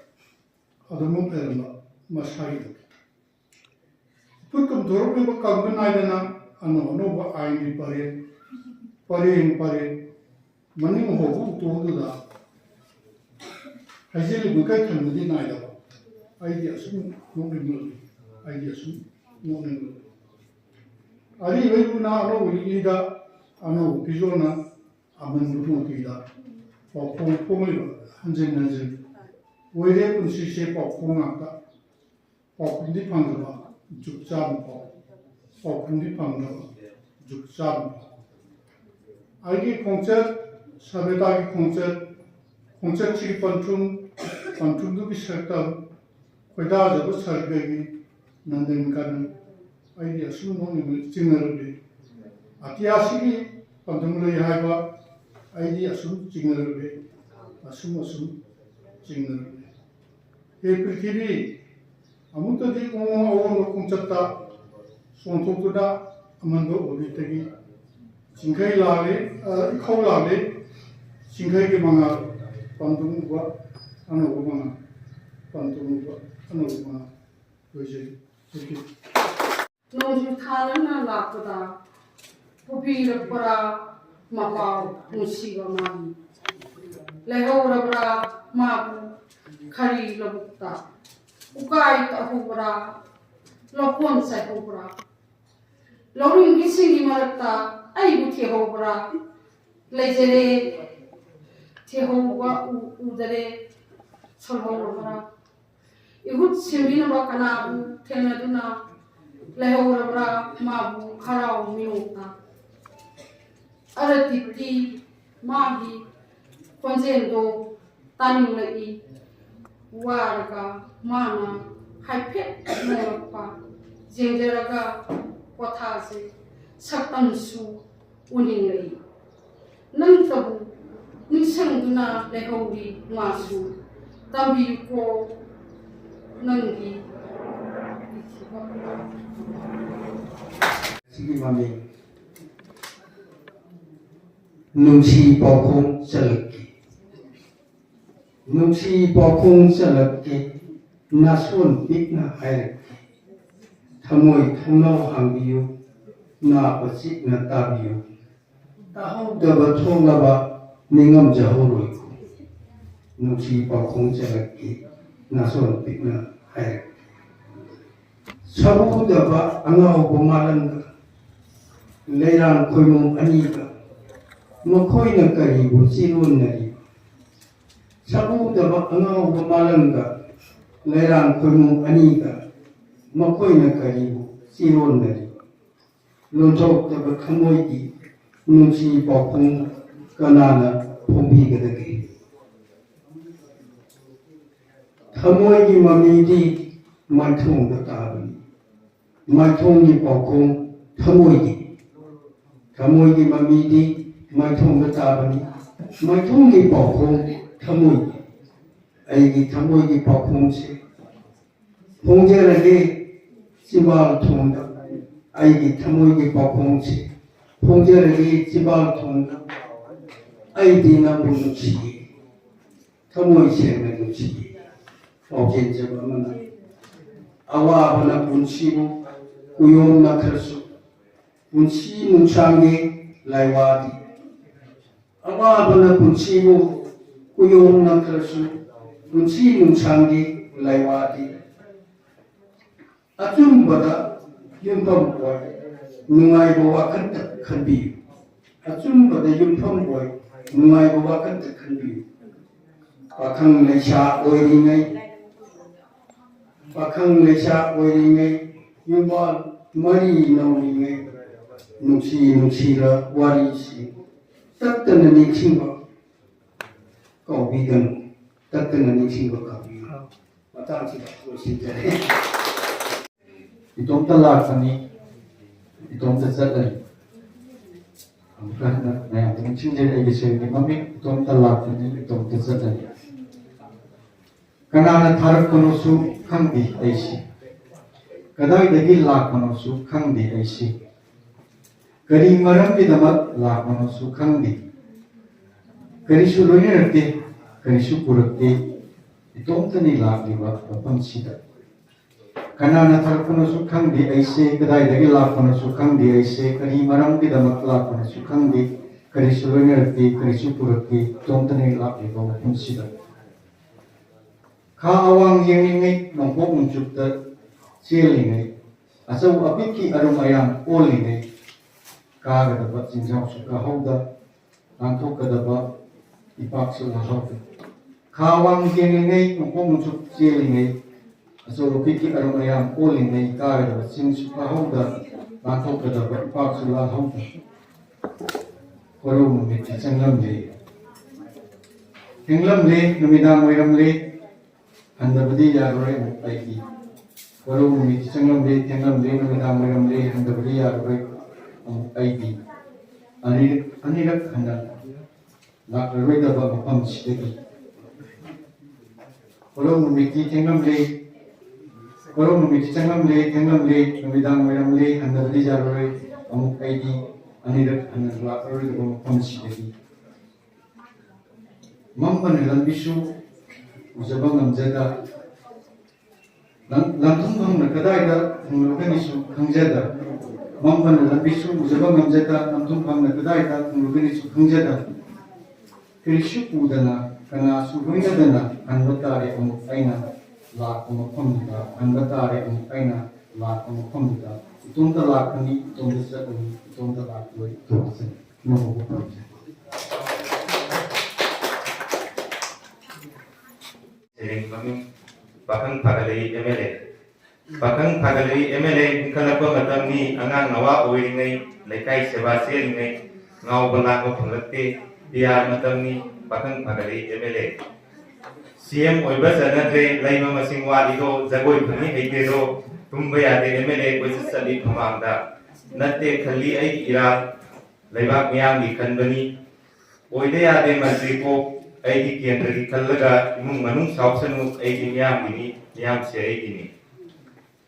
ꯑꯗꯨꯃꯛ ꯂꯩꯔꯝꯕ ꯃꯁꯥꯒꯤ ꯋꯥꯈꯜꯗ ꯏꯐꯨꯠ ꯀꯨꯝꯊꯣꯔꯛꯂꯤꯕ ꯀꯪꯕ ꯅꯥꯏꯗꯅ ꯑꯅꯧ ꯑꯅꯧꯕ ꯑꯥꯏꯟꯒꯤ ꯄꯔꯦꯡ ꯃꯅꯤꯡ ꯍꯣꯕ ꯎꯇꯣꯗꯨꯗ ꯍꯩꯖꯤꯜꯂꯤ ꯃꯈꯩ ꯊꯟꯕꯗꯤ ꯅꯥꯏꯗꯕ ꯑꯩꯗꯤ ꯑꯁꯨꯝ ꯅꯣꯛꯅꯤꯡꯂꯛꯂꯤ ꯑꯔꯤꯕꯩꯕꯨꯅ ꯑꯅꯧꯕ ꯂꯤꯛꯂꯤꯗ ꯑꯅꯧꯕ ꯐꯤꯖꯣꯜꯅ ꯑꯃꯟꯕ ꯅꯣꯇꯤꯗ ꯄꯥꯎꯈꯣꯡ ꯐꯣꯡꯂꯤꯕ ꯍꯟꯖꯤꯟ ꯍꯟꯖꯤꯟ ꯑꯣꯏꯔꯦ ꯄꯨꯟꯁꯤꯁꯦ ꯄꯥꯎꯈꯣꯡ ꯉꯥꯛꯇ ꯄꯥꯎꯈꯨꯝꯗꯤ ꯐꯪꯗꯕ ꯖꯨꯛ ꯆꯥꯕ ꯐꯥꯎ ꯄꯥꯎꯈꯨꯝꯗꯤ ꯐꯪꯗꯕ ꯖꯨꯛ ꯆꯥꯕ ꯐꯥꯎ ꯑꯩꯒꯤ ꯈꯣꯡꯆꯠ ꯁꯚ꯭ꯌꯇꯥꯒꯤ ꯈꯣꯡꯆꯠꯁꯤꯒꯤ ꯄꯟꯊꯨꯡꯗꯨꯒꯤ ꯁꯛꯇꯝ ꯈꯣꯏꯗꯥꯖꯕ ꯁꯔꯒꯒꯤ ꯅꯟꯗꯟꯀꯟ ꯑꯩꯗꯤ ꯑꯁꯨꯝ ꯅꯣꯛꯅꯤꯡꯕ ꯆꯤꯡꯅꯔꯛꯂꯤ ꯑꯇꯤꯌꯥꯁꯤꯒꯤ ꯄꯟꯊꯨꯡ ꯂꯩ ꯍꯥꯏꯕ ꯑꯩꯗꯤ ꯑꯁꯨꯝ ꯆꯤꯡꯅꯔꯛꯂꯤ ꯑꯁꯨꯝ ꯆꯤꯡꯅꯔꯛꯂꯤ ꯍꯦ ꯄ꯭ꯔꯤꯊꯤꯕꯤ ꯑꯃꯨꯛꯇꯗꯤ ꯑꯑꯣꯟꯕ ꯈꯣꯡꯆꯠꯇ ꯆꯣꯡꯊꯣꯛꯇꯨꯅ ꯑꯃꯟꯕ ꯑꯣꯔꯕꯤꯠꯇꯒꯤ ꯆꯤꯡꯈꯩ ꯂꯥꯜꯂꯤ ꯏꯈꯧ ꯂꯥꯜꯂꯤ ꯆꯤꯡꯈꯩꯒꯤ ꯃꯉꯥꯜ ꯄꯟꯊꯨꯡ ꯎꯕ ꯑꯅꯧꯕ ꯃꯉꯥꯜ ꯄꯟꯊꯨꯡ ꯎꯕ ꯑꯅꯧꯕ ꯃꯉꯥꯜ ꯂꯣꯏꯖꯔꯤ ꯅꯣꯡꯖꯨ ꯊꯥꯅ ꯂꯥꯛꯄꯗ ꯄꯨꯕꯤꯔꯛꯄꯔꯥ ꯃꯄꯥꯎ ꯅꯨꯡꯁꯤꯕ ꯃꯥꯒꯤ ꯂꯩꯍꯧꯔꯕ꯭ꯔꯥ ꯃꯥꯕꯨ ꯈꯔꯤ ꯂꯧꯕꯨꯛꯇ ꯎꯀꯥꯏ ꯇꯧꯍꯧꯕ꯭ꯔꯥ ꯂꯧꯈꯣꯟ ꯆꯥꯏꯍꯧꯕ꯭ꯔꯥ ꯂꯧꯔꯤꯡꯒꯤ ꯁꯤꯡꯒꯤ ꯃꯔꯛꯇ ꯑꯩꯕꯨ ꯊꯦꯍꯧꯕ꯭ꯔꯥ ꯂꯩꯖꯔꯦ ꯊꯦꯍꯧꯕ ꯎꯗꯔꯦ ꯁꯣꯜꯍꯧꯔꯕ꯭ꯔꯥ 이웃 ꯁꯦꯝꯕꯤꯅꯕ ꯀꯅꯥꯕꯨ ꯊꯦꯡꯅꯗꯨꯅ ꯂꯩꯍꯧꯔꯕ꯭ꯔꯥ 마부 하라오 미오다 아르티티 마기 콘젠도 따닝라이 와르가 마나 하이페 노르파 젠제라가 포타세 삭담수 우닝라이 넌터부 닝생두나 레호리 마수 담비고 넌기 Sige mami Nungsi bokong salaki Nungsi bokong salaki Nasun pikna hairaki Thamoy thungaw hangbiyo Na pasik na tabiyo Tahaw daba thonglaba Ningam jahoroy ko Nungsi bokong salaki Nasun pikna hairaki Sabudaba angaw bumalanda Leirang koymong aniga Makoy na karibu silun na riba Sabudaba angaw bumalanda Leirang koymong aniga Makoy na karibu silun na riba Luntok daba kamoy di Nungsi bokong kanana pumbigadagi Kamoy di mamidi Maithong da tabani Maithong di bokong kamoy di Kamoy di mamidi Maithong da tabani Maithong di bokong kamoy di Aigi kamoy di bokong si Pongjerage Sibal tongda Aigi kamoy di bokong si Pongjerage Sibal tongda Aigi na munuchi Kamoy siya na nuchi Okin jaba mana Awa bana punsimu Kuyong na kersu Punsi nungsangi laiwadi Awa bana punsimu Kuyong na kersu Punsi nungsangi laiwadi Atum bada Yumpam boy Nungay bawa kanta kanbiyo Atum bada yumpam boy Nungay bawa kanta kanbiyo Pakang leisha oiringay Pakang leisha oiringay Yumbal mari nauringay Nungsira wari si Tattana niksimba Kaubigan Tattana niksimba kaubigan Matang sila Sinjari Itong talakani Itong tasatan Karena yang dengan cinta lagi saya mami itong talakani itong tasatan Kanana tharak konosu khangdi aisi Kadai dagi lak konosu khangdi aisi Kari maram bidamat lak konosu khangdi Kari suluhi nerte Kari supurakte Itong tani lak diba papansida Kanana tharak konosu khangdi aisi Kadai dagi lak konosu khangdi aisi Kari maram bidamat lak konosu khangdi Kari suluhi nerte Kari supurakte Itong tani lak diba papansida Kaawang yengingay mangpok mungchukta sielingay asaw apiki arumayang olingay kaagadabat sinsaw suka hawda angtok kadaba ipaksul hawda Kaawang yengingay mangpok mungchuk sielingay asaw apiki arumayang olingay kaagadabat sinsuka hawda angtok kadaba ipaksul hawda Koro mumit sanglamle Hinglamle numidang mayramle Handabadi yaroy aiki Waru mumiti sanglamle tenglamle namidamaramle handabadi yaroy aiki Anirak handal Nakaroy daba mapam sidagi Waru mumiti tenglamle Waru mumiti sanglamle tenglamle namidamaramle handabadi yaroy aiki Anirak handal nakaroy daba mapam sidagi Mampan lambisu Usabang amjada Lantung bang nakadayda Tungluganisu hangjada Mampan lambisu usabang amjada Lantung bang nakadayda Tungluganisu hangjada Kirishu udana Kana suhuinadana Hanbatare amuk aina Lak amuk pamdita Hanbatare amuk aina Lak amuk pamdita 이동다 라크니 이동다 자고니 이동다 라크니 이동다 너무 고맙습니다. Sering kami Bakang Pagalay MLA. Bakang Pagalay MLA kalapa matam ni angang nawa oi ngai laikai sewa sel ngai ngau bala ko phanglatte biar matam ni Bakang Pagalay MLA. CM oi ba sanadre laima masing wali do jagoi phani heite do tumba yade MLA ko sali phamangda natte khali ai ira laibak miyam gi khanbani oide yade mantri ko aigi kendra ki kallaga imung manung sausanu aigi miyam gini miyam se aigi ni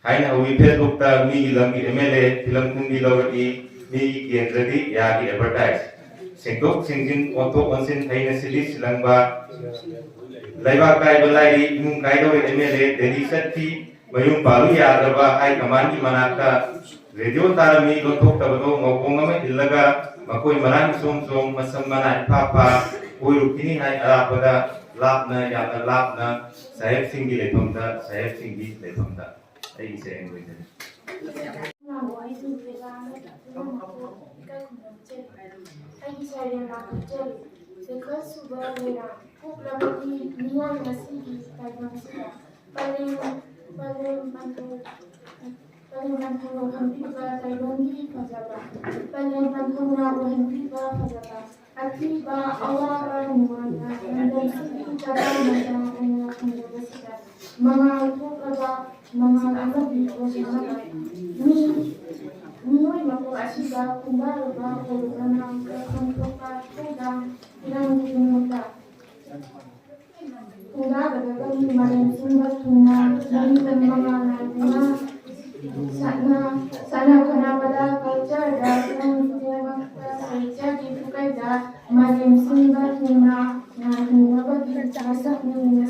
haina hui Facebook ta mi lam gi MLA film kundi logati mi kendra di ya gi advertise sengkok singjin auto onsin haina sili silangba laiba kai balai imung kai do MLA dedi satti mayung palu ya darba ai kaman ki manaka radio tarami lotok tabado ngopong ma illaga makoi maran som masam mana papa कोई रुकिनी है अरापदा लापना या लापना साहेब सिंह की लेफमदा साहेब सिंह की लेफमदा ऐसी से एंगुई है Akiba awara nuwana nandang cara mandang kondisi mga tukaba mga alabi o mga ni mako asiba kumbaro ba o kanang kontropa tudang ilang dinuta kundaga dagang marin sumba tuna ng mga naguna sana kanabada culture dagang jadi bukan dah malam sumber hina hina bagi jasa hina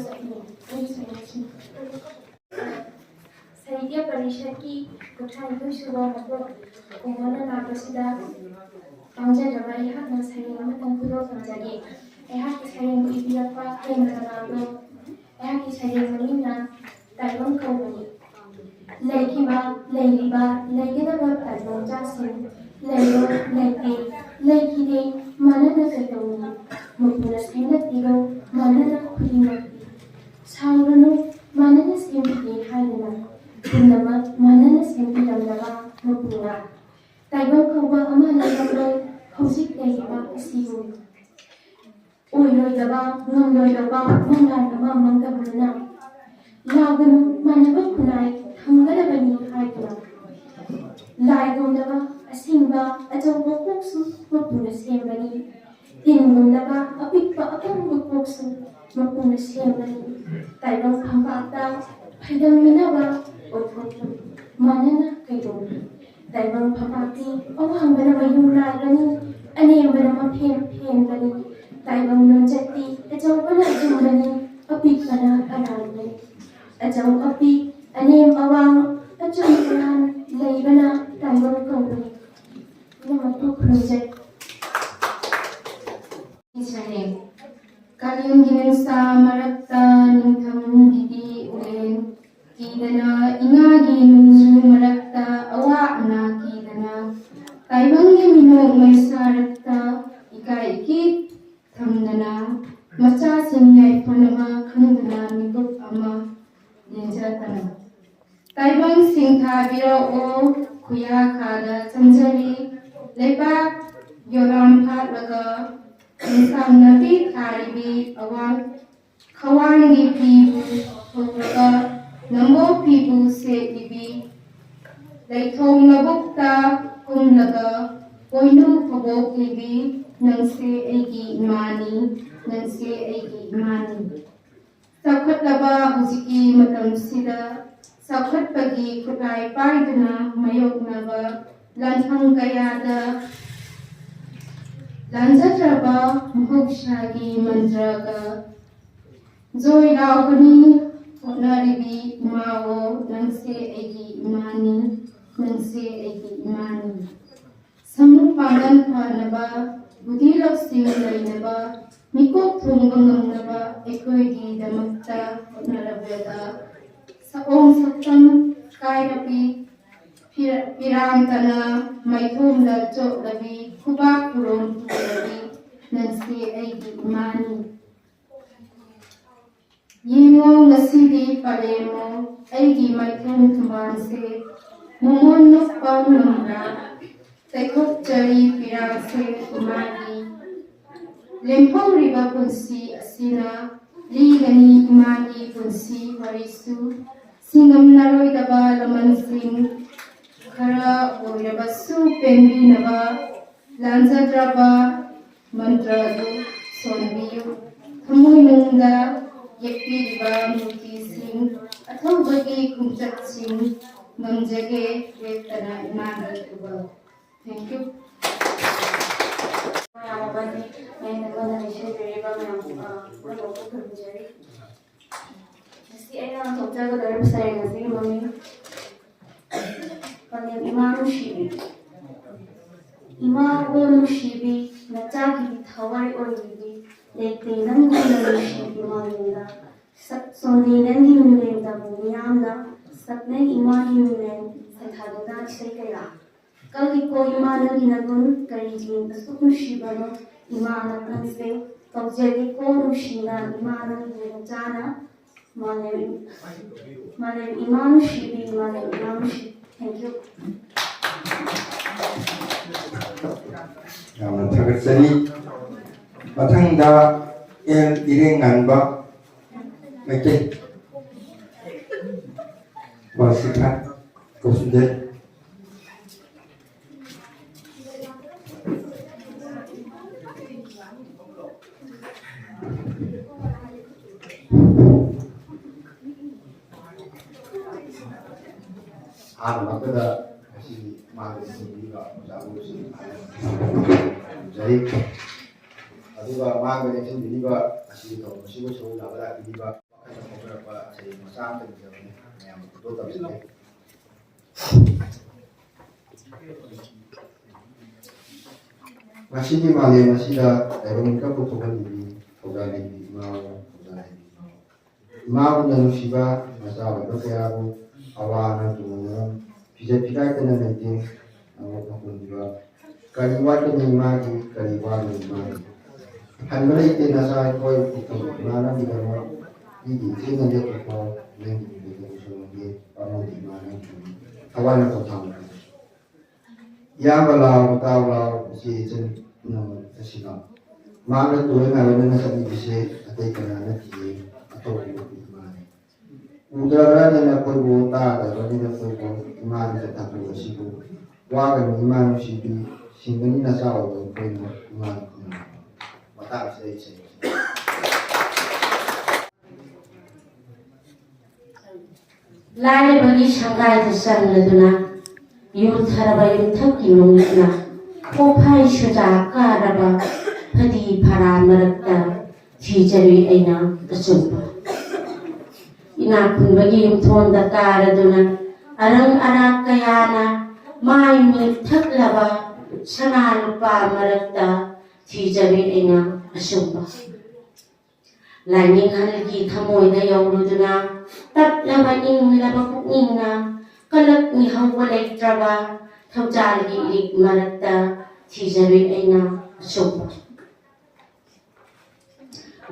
Sahidia Parishad की कथा itu शुरुआत को उन्होंने नापसंदा पंजा जब यह न सही न तंपुरो पंजागे यह की सही को इतिहास का है न नालो यह की सही मनी ना ताइवान को बनी लेकी बा ना बस ताइवान जासे लेयो लेके लेकिने मनना कतौनी मुपुना सेनतिगो मनना खुलिमती सावरनु मनना सेमति हायना पुनमा मनना सेमति लमदबा मुपुना ताइबन खौबा अमा लमदबो हौजिक लेबा असिबु ओइलोइदबा ngomloidaba manglanama mangdabuna lagunu manaba kunai thamgadabani hayduna laigumdaba asimba ajawba koksu mapuna sembani tingundaga apikpa akangba koksu mapuna sembani taibang phambata phaidaminaba othoktu manana kaidoni taibang phambati awhangbana mayulagani anembana maphem gani taibang nunjati ajawbana jumbani apikpana arangani ajaw api anem awang ajawbanan laibana taibang kaudani namatu khunjai isare kalyum ginsa marakta nintham gidi ulen kidana ingagi nunju marakta awa ana kidana taibangge mino maisarakta ikaiki thamdana macha singai phanama khandana mikup ama ninjatana taibang singtha biro o kuya khada chanjari lepak yoram phatlaga insam nati tharibi awang khawangi pibu thoklaga nambo pibu se ibi leithong nabukta kumlaga poinu phabok ibi nangse aigi imani nangse aigi imani sakhatlaba hujiki matam sida sakhatpagi khutai paiduna mayoknaba lanthang kayada lanjatraba muhokshagi mandraga joy laugani honaribi mawo nangse aigi imani nangse aigi imani samu pangan phanaba budhi laksing lainaba mikok thongba ngamnaba ekoigi damakta honarabeda saong saktam kairapi Pirantana Maitumda Choklavi Kubakurum Pulavi Nancy Aidi Mani Yimo Nasidi Palemo Aidi Maitum Tumanse Momon Nupam Numra Tekok Jari Piranse Umani Lempo Riba Punsi Asina Ligani Imani Punsi Harisu Singam Naroi Daba Laman Singh Kara Oyabasu Pendi Nava Lanzadraba Mantradu Sonbiyu Hamununda Yepi Riba Muti Singh Athobagi Kumchat Singh Namjage Vetana Imani Uba. Thank you. Imago Mushibi, Nataki, Hawaii or Bibi, they Nangi Mushibi Malinda, Sony Nangi Mulinda, Muliana, Sapne Imani Mulen, Satadona Sekera. Kaliko Imana Ginagun, Karijin, the Sukushibano, Imana Kanse, Tokjeliko Mushina, Imana Ventana, Mane Imanu Shibi, Mane Imanu Shibi. Thank you. yamna thagatsari mathangda el ireng anba meke wasika kosunde makada si mahal sendiri jago si jadi aduga mahal sendiri si to si so labra ini akan beberapa si masa terjadi yang betul tapi masih di Malaysia masih ada mereka butuhkan ini program ini mau dan siapa masalah berkaitan awana tuh bisa kena nanti aku juga kaliwat ini magi kaliwat ini magi handal itu nasa kau itu mana di dalam ini sini dia tu kau nanti kita usul dia orang di mana awana kau tahu ya kalau tahu lah si jen nama siapa mana tuh yang ada nasa ni bisa ada kena nanti atau Udara dan apa buta ada bagi apa iman tetap bersibu. Wagan iman sibi singkini nasa awal iman mata saya. Lain bagi sanggai tersan leduna, yud haraba yud tak ilungna, kopai sudah karaba hadi para merekta hijari aina terjumpa. Inakun bagi yumthon da karaduna arang arak kayana mai mi thaklaba sana lupa marakta thijabi ina asumba laining halgi thamoy na yawruduna taplaba ing laba kukingna kalak ni hawalay traba thawjalgi ilik marakta thijabi ina asumba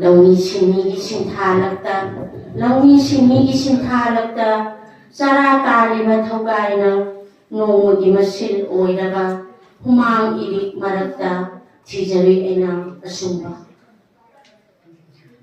Launi sini sinthalakta, launi sini sinthalakta, sara taliba thawgaina, nongmagi masil oiraba, humang ilik marakta, thijari aina asumba.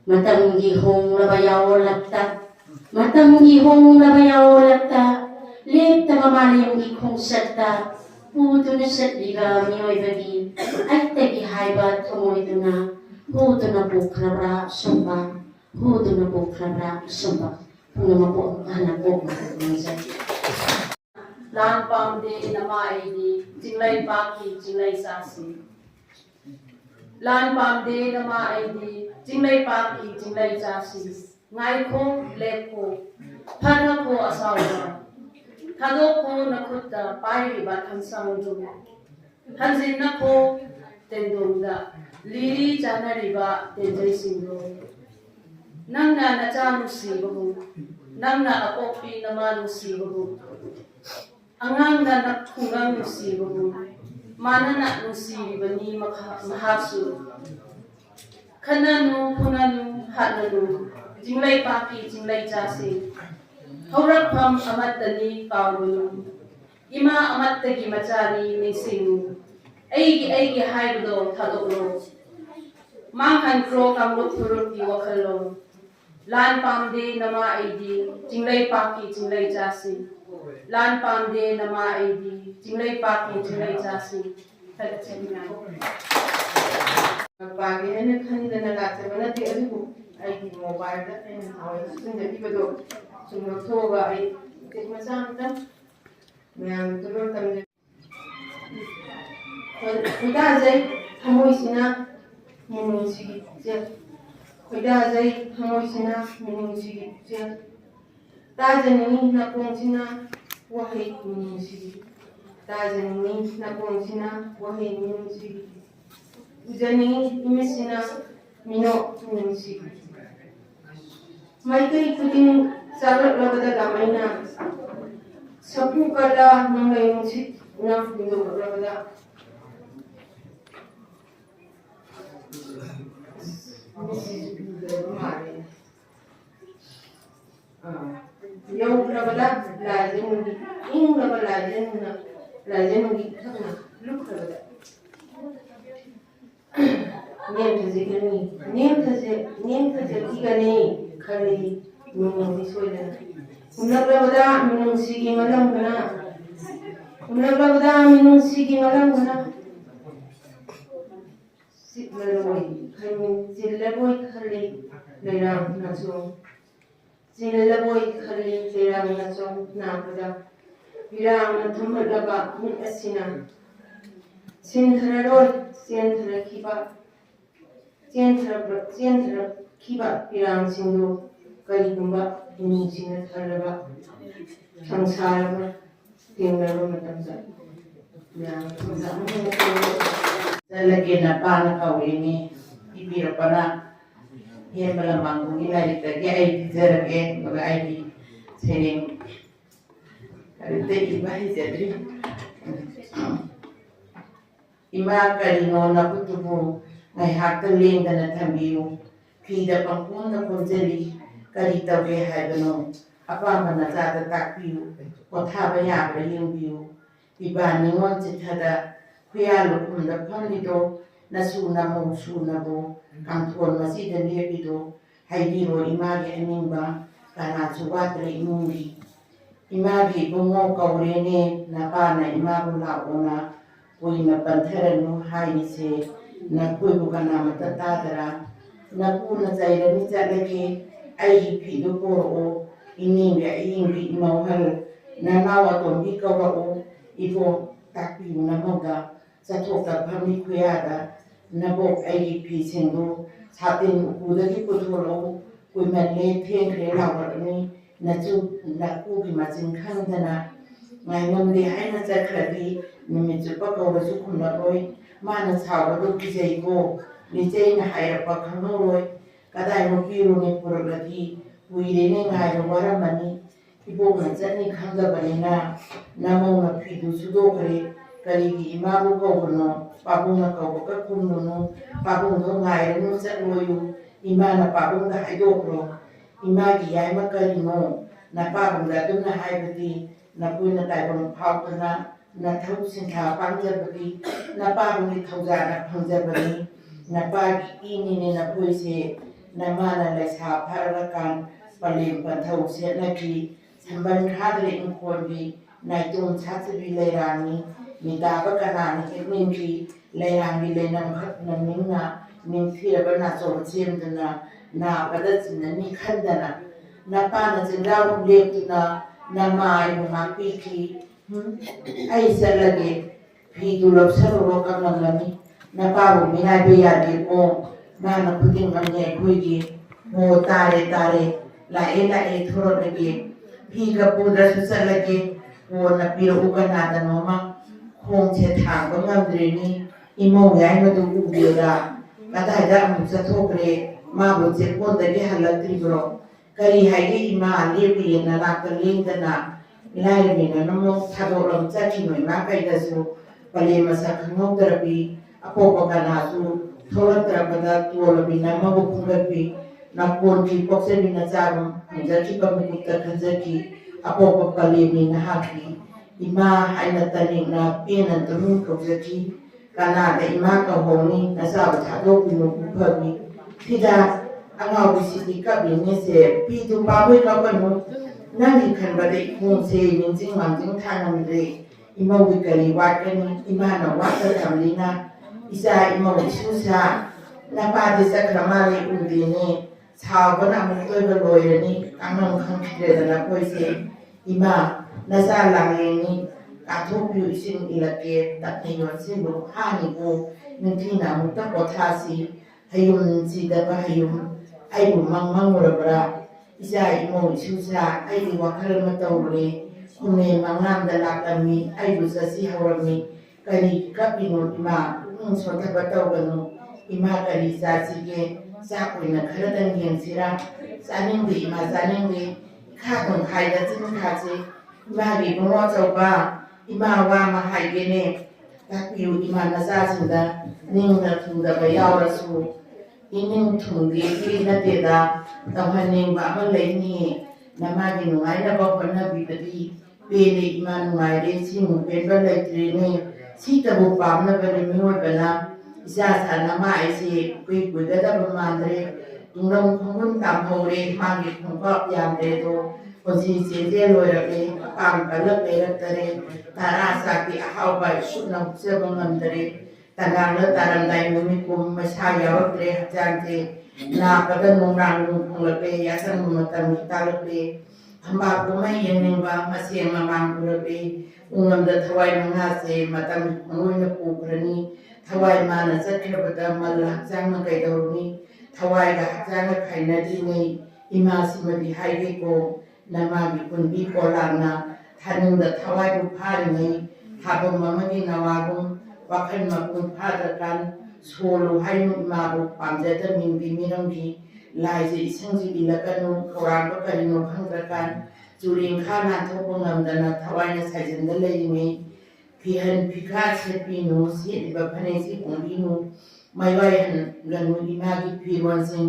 Matamgi hong labayaw lakta, matamgi hong labayaw lakta, lepta mamalayang ikong satta, puto na satliga miyoy bagi, ay tagi haiba tamoy duna. Hudo na po krabra sumba, hudo na po krabra sumba. Puno na po anak po mga Lan pam de nama ini jinglai baki jinglai sasi. Lan pam de nama ini jinglai baki jinglai sasi. Ngai ko lepo, pana ko asawa. Thado ko nakutta pai batang sanju. Hanjin na ko tendonga. Liri janariba tenjai singro. Nangna na chanu sibahu, nangna apopi namanu sibahu. Angangda nakthungang nusibabu manana nusibani mahaksu khananu phunanu hatnanu jinglai paki jinglai jasi haurakpham amattani kaugunu ima amattagi machani nising aigi haibdo thadoklo manghan kro kamrut thuruk di wakhallo lan pamde nama aidi jinglai paki jinglai jasi lan pamde nama aidi jinglai paki jinglai jasi thadachemina pagi ini kan dana kata mana dia tu aidi mobile dah ini awal sudah tiba tu semua coba aidi macam tu yang turun kami kita aja kamu isina minum sikit kita aja kamu isina minum sikit tajan ini nak pungsina wahai minum sikit tajan ini nak pungsina wahai minum sikit Ujani imisina mino minum sikit mai kai puting sarat labada gamaina sapu kala nangai musik na minum labada Yau labada lajen mugi ing labada lajen mugi thakna luk labada nem thaje tigani khali minum soida unlabada minum sigi malam gana Silaboi khali lerang nasong napada birang na thamalaba mit asina Senthara kiba pirang singdo karigumba hiningsina tharaba sangsaraba tinglaba matamda yang lagi na pana kawini ibirapana yan malamang kung inalita kaya ay dizarage mga ay di sering kalita iba hisadri Ima karino na kutubo ngay hakta lingda na tambiyo pida pangkung na punjali karita we haibano apa mana tata takpiyo kotha bayabra yungbiyo iba ningon chithada kuyalo kunda pandido na suna bo kangtuan masida lepido haibiro imagi animba kana suwatra imungi imagi bungo kaurene na pana imago laona Puina pantheran hai se na kui bukan nama tatara na kuna zaira ni lagi ai pido poro ini dia ingri mau hal na nawa tombi kawa ibo tapi na moga satu pami kuyada na bok ai pi sendo satin uda ki potolo kui manle thengre lawa ni na chu na ku bi machin khang dana ngai ngom de hai na chakhadi Nimi chupa kawa sukuna roi, mana sawa do kisei ko, ni cei na haya pa kano roi, kadai mo piru ni pura lagi, puire ni ngai no waramani, ibo na chani khanga bani na mo na pidu sudo kare, karigi imabu kawa no, pabu na kawa ka kuno no, pabu no ngai no chat loyu, imana pabu na haido kro, imagi yai makari no, na pabu na dum na haibati, na pui na taibon pau na thau singha pangjabagi na pabuni thaujana phangjabani na pagi ini na puise na mana lesa pharakan palim panthau se na ki samban khadre inkhonbi na tum chatbi leirani ni daba kana ni minki leirani lenam khat na minna ning thira bana so chimdana na padachina ni khandana na pana jindaw leptina na mai ma piki ai lagi pidulok saruro kamlamlami na pabu minabi yadi o mana puting kamnya kuigi mo tare la thuro lagi piga puda susah lagi o na piru uga nada noma khong che thang bangamdri ni imo yai no du ubira kata da mu sathokre ma bu che pon da gi halatri bro kari hai ima lebi na la kalingdana ไล่มีนะน้ำลงทาโดลำจัดที่หน่วยมากไปกระสูปลีมาสักขนมตระปีอโปปกันหาสูโทรตระปดาตัวละปีน้ำมาบุกระปีนักบุญที่ปกเสบินาจารุมันจะที่ปมุกตะขันจะที่อโปปปลีมีนะฮักที่อิมาให้นัตนินาเปียนันตรุนกจะที่การนาแต่อิมาเกาหงนี้นะสาวทาโดปินุกุพบีที่ดาอังเอาวิสิติกับบินเสปีตุปาบุยกับปนุนั่นที่ขันบดีคงเซยิงจริงมันจริงทางนั้นเลยอิมาวิกฤตวัดกันอิมาหนวัดจะทำลีนะอิสาอิมาวิสุสานาปาดิสักรมาเลอุดีนี่ชาวบ้านมุตัวบลอยนี่อังนงขังคิดเลยนะคุยเซอิมานาซาลังเองนี่การทุบอยู่สิ่งอิเลเกตตัดในวันสิ่งบุคคลนี่กูนึกที่นามุตะปทาสีให้ยุนสีดาบให้ยุนไอ้บุมังมังมุระบราอิสาอิโมวิสุสาไอ้ดีว่าคาร์มาตาวเลยคุณเมมังงามดลักมีไอ้บุษสีฮาวมีกะลีกับปิโนอิมาสวนทบตาวกันนูอิมากะลีซาซิเกซาคุยนักขรดังเงียงสิระซานิงดีมาซานิงดีข้าคนไทยจะจิ้มขาเจมาดีบังว่าเจ้าบ้าอิมาว่ามาไฮเกเน่ตักปิวอิมานาซาสุดานิ่งนักทุนดาบยาวรัสูอินิ่งทุนดีที่นัดเดดาต้องหันนิ่งบ้ามาเลยนี่นามาดีหนุ่มไอ้ระบบคนนับบิดดีเปรีอิมาหนุ่มไอ้เรื่องสิ่งเป็นแบบเลยตรีนี่สิ่งตะบุปผามันเป็นไม่ไหวเป็นละอิสระฐานะมาไอ้สิคุยคุยกันได้ประมาณเรื่องตรงนั้นคงต้องตามโทรเรื่องมาเก็บของก็ยามเดโตคนที่เสียใจลอยระเบิดปามกันละเบิดเรื่องตาราสักที่เอาไปชุดน้ำเชื่อมเงินเรื่องตารางและตารางใดมันมีกลุ่มไม่ใช่ยาวเรื่องจานที่นาประเด็นมงรังมงคงละเบียยาสังมุตตามิตาละเบียทำบาปก็ไม่ยังนึงว่ามาเสียมาบางละเบียอุ้งลำดับถวายมังหาเสมาตามมนุษย์ปูกรณีถวายมานะสักแค่ประดามาลักจ้างมาไกลดาวนี้ถวายกับจ้างกับใครนาดีนี้อิมาสิมาดีให้เด็กโกนามาบิคุณบีโกลานะท่านนึงเดถวายบุพเพนี้ถ้าผมมาไม่ได้นาวาบุว่าขึ้นมาบุพเพกันโชว์ลูให้มาบุปผามเจตมินบีมินงดีลายสิสังสิบิลกันนุโคราณก็กันนุขังกันจุลินข้านาทุกงามดนะถวายในสายจันทร์เลยนี้พี่หันพี่ข้าเชปีนูเสียดีแบบพันธุ์สิของพี่นูไม่ไหวหันกันนูอิมากิพี่วันสิง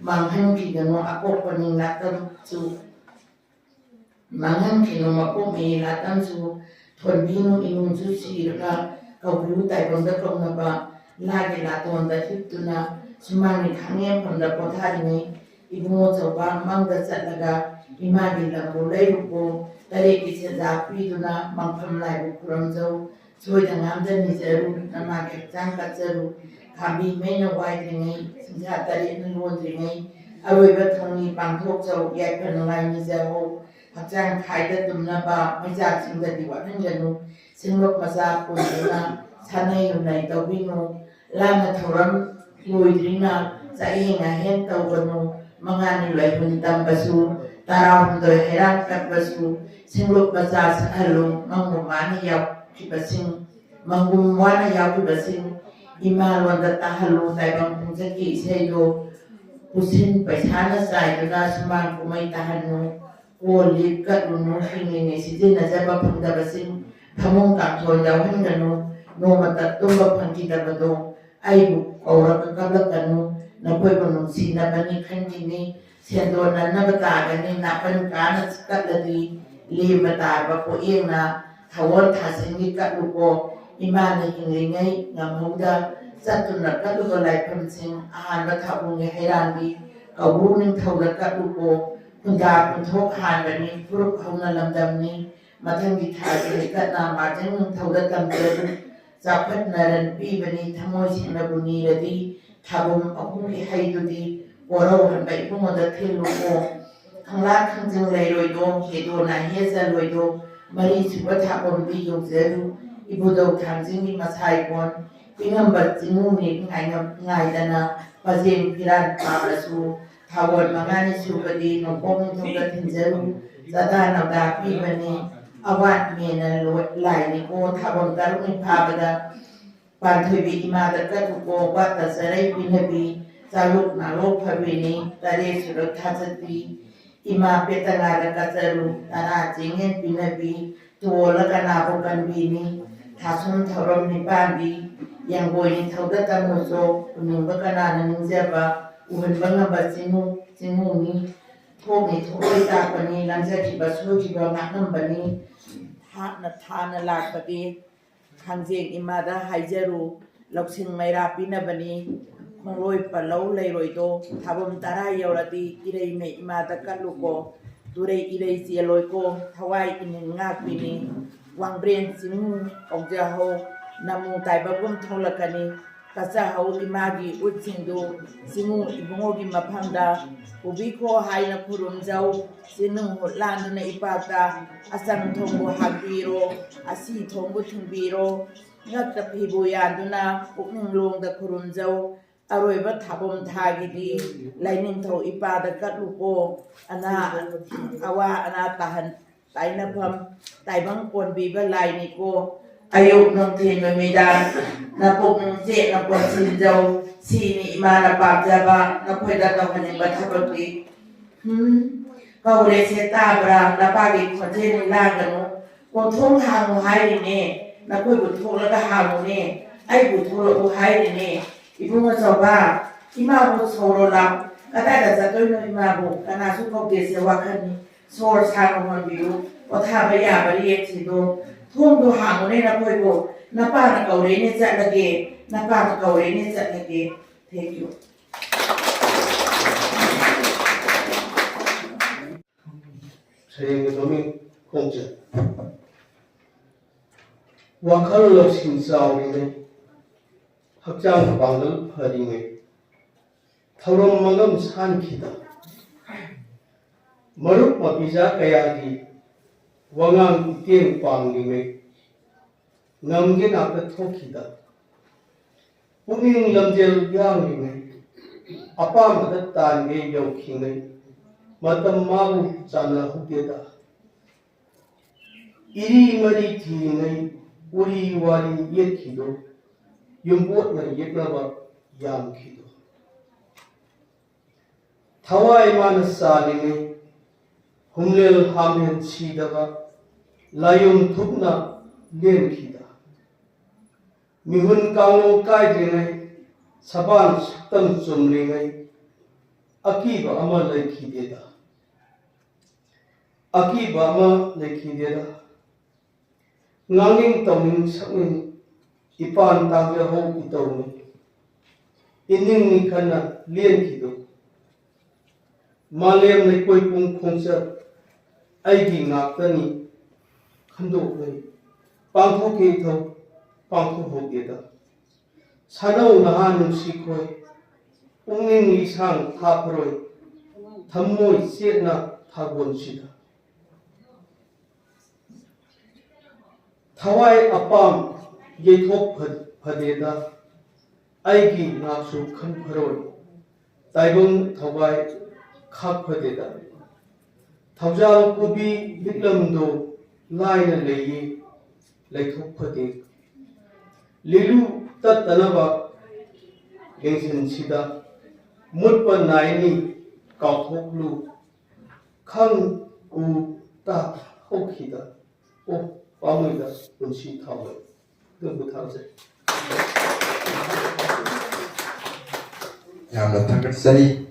บางหันพี่กันนูอากปนิลัตตันจูบางหันพี่นูมาพบมีลัตตันจูทนพี่นูอินุจูสีระเขาพิวไตปนตะกรงนับลาเกลาตัวนั้นทิพตุนะสมัยขังเงียบปนตะปทารินีอิบุโมเจ้าบ้านมังดัชละกาอิมาดิลังบุเลยบุโกตะเรกิเสดาปีตุนะมังพมไลบุครมเจ้าช่วยทางน้ำจะมีเจรุนามาเก็บจ้างกัจเจรุคำบีไม่นวายถึงไงสัญชาตะเรนล้วนถึงไงเอาไว้บัดทองนี้ปังทุกเจ้าแยกเป็นอะไรมีเจ้าหักจ้างขายแต่ตุ่มนาบาไม่จากสิ่งใดดีกว่าทั้งจันนุซึ่งลบมาซาปุ่นนะท่านในอยู่ในเตาวิโนล่ามาทรมลุยดินาจะเองเห็นเตาบนุมังงานอยู่ไหลหุ่นตามประสูตาราวโดยให้ร่างกับประสูซึ่งลบมาซาสะลุมังมุมานิยาวที่ประสิงมังมุมวานิยาวที่ประสิงอิมาลวันตาฮัลุแต่บางคนจะกิเซโยผู้สิ้นไปช้าหน้าใจก็ได้สมานกูไม่ตาฮันุโกลิบกัดนุนฟิงเงสิจินน่าจะบัพพันตาประสิงทำมงกับทนยาวให้กันนุโนมาตัดตุ้มบัพพันกิตาบดงไอ้บุกเอารักกับลักกันนุนับไปบนนุสีนับบันนี้ขันกินีเสียโดนนั้นนับตากันนี่นับเป็นการนับกัดดีลีมาตาบัพโอเองนะทว่าทาสิงกิกัดลูกโกอิมาในกินไงงามมุดาสัตว์นักกัดลูกอะไรพันสิงอาหารบัตรบุญให้รานดีเขาบุญนึงเท่ารักกัดลูกโกคุณดาคุณทุกหานแบบนี้พวกเขานั่งลำดำนี้มาทั้งวิถีเลยกัดนามาทั้งเท่ารักดำเจริญจับพัดนารันปีบันนี้ทั้งหมดสิ่งนับบุญนี้เลยดีทำบุญเอาผู้ที่ให้ดูดีว่าเราหันไปผู้มันจะเที่ยวลูกโกข้างล่างข้างจึงเลยรวยดวงเหตุนายเฮซ่ารวยดวงมารีสุวัฒน์บนปียกเจรุอิบุดาวทางจึงมีมาใช้ก่อนปีงั้นบัดจึงมุ่งนี้ง่ายแต่นะปัจเจกพิรันปาประสูทาวรมางานสุขดีนพงศ์ทุกข์ทิ้งเจรุจะได้นำดาปีบันนี้อวัดเมียนลอยไหลนิโกทาวรการุณิพาบดาปันทวีมาตะกัตุโกวัตสระปินบีจารุกนาโลกภเวนีตะเรสุรทัสตี Ima petangada kasaru tara jingen pinabi tuola kanabo kanbini tasun thorom ni pambi yang boy ni thauda tamuso unimba kanana ninjaba uben banga basinu sinu ni thogi thoi ta pani lamja ki basu ki ba nakam bani thana lakpati khangjeng imada haijaru loksing maira pinabani Mongoi palau leiroi do thabam tara yaurati irei me imada kaluko turei irei sieloi ko thawai inin ngak pini wangbren simu ogja ho namu taibagum tholakani kasa ho imagi utsingdu simu ibungogi maphamda ubiko haina kurum jau sinung landna ipata asang thongbo habiro asi thongbo thumbiro ngakta phibu yanduna pukning longda kurum jau Aroiba tabom thagidi laining tho ipada katluko ana awa ana tahan taina pham taibang kon biba laini ko ayuk nong thin memida na pok je na kon sin jau sini imana pabjaba na khoida ka hanin bathabati kaure se tabra na pagi khoje ni laganu ko thong hangu hai ni na koi bu thong la ka hangu ni ai bu thong la hai ni Ibu coba imabu sorolam kata ada satu imabu karena suka biasa wakani sor sang biru otha baya bari eksido thong do hangone na koibo napa na kaure ni chat lage napa na kaure ni chat lage thank you Saya domin kongja wakal lo sin sao ni 학장 방을 하링에 타론 magam san kita maruk mapisa kaya di wangang itim panglime ngamge nakat thokida puning lamjel yanglime apa madat tange yaukhine matam mabu chana hukeda iri mari thingai uri wari yekhido Yumput na yeklaba yam kido. Thawai mana salime humlel hamhen chidaga layum thukna len kida. Mihun kaung kai dengai saban saktam sumlingai akiba ama laikhideda. Akiba ama laikhideda. Nganging tawing sakmin Ipan tangga ho itaw ni ining ni kana lien kido malem ni koi pung khongsa ai gi ngakani khando nei pangtho ke tho pangtho ho geda sanau naha nungsi khoi ungning li sang tha phroi thammoi setna thagon sida thawai apam Yethok Padeda Aigi Naksu Kanparoi Taibung Tawai Kak Padeda Tawjal Kubi Biklamdo Laina Leyi Lethok Pade Lilu Tatanaba Gengsin Sida Mutpa Naini Kauthoklu Kang U Ta Hokida O Pamida Unsi Tawai 못하지. 양로 탕글살이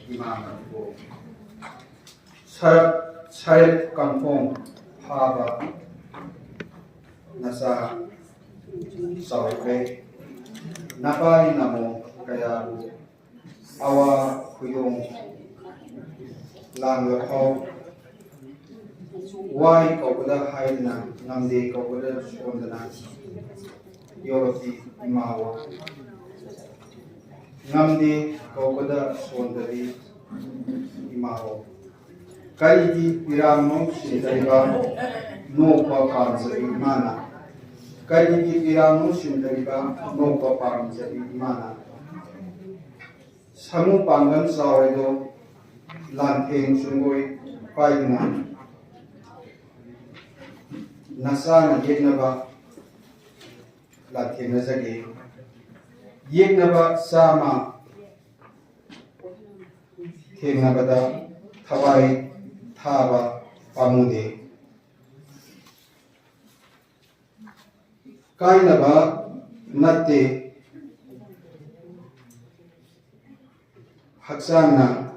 이만하고 살 깡통 파바 nasa sauke napai namo kaya awa kuyong lang ho why kogoda haina namde kogoda shondana yoroti imawa namde kogoda shondari imawa kaidi piramo shindariba no pa kansa imana kaidi piramo shindariba no pa kansa imana samu pangan sawedo lanteng sungoi paina Nasana yeknaba lathena jage yeknaba sama thengnabada thawai thaba pamude kainaba natte haksana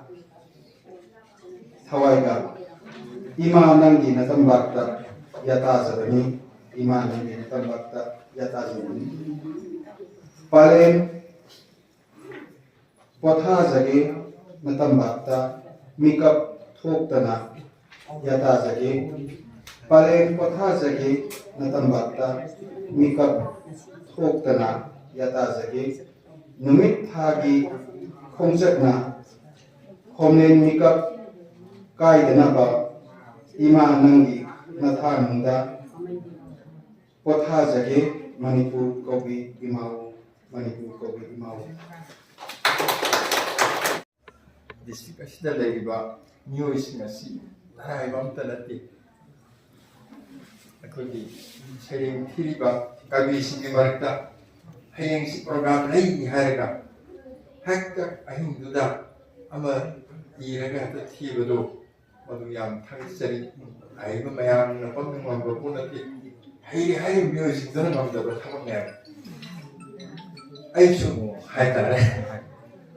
thawaiga ima nangi natambakta yata sabani ima nangi natambakta yata sabani palen potha jage natambakta mikap thoktana yata jage palen potha jage natambakta mikap thoktana yata jage numit thagi khomjakna khomlen mikap kaidana ba ima nangi nathanungda potha jage manipur kobi imau manipur kobi imau district asida leiba mioising asi naraiba amta nate akogi sayeng thiriba kabisingi marakta hayengsi program lei haraga hakka ahingduda ama iraga ta thibado madu yam thangsari aiba mayam na pamung wamba punati hai music dana ngamda thamne aisu haitare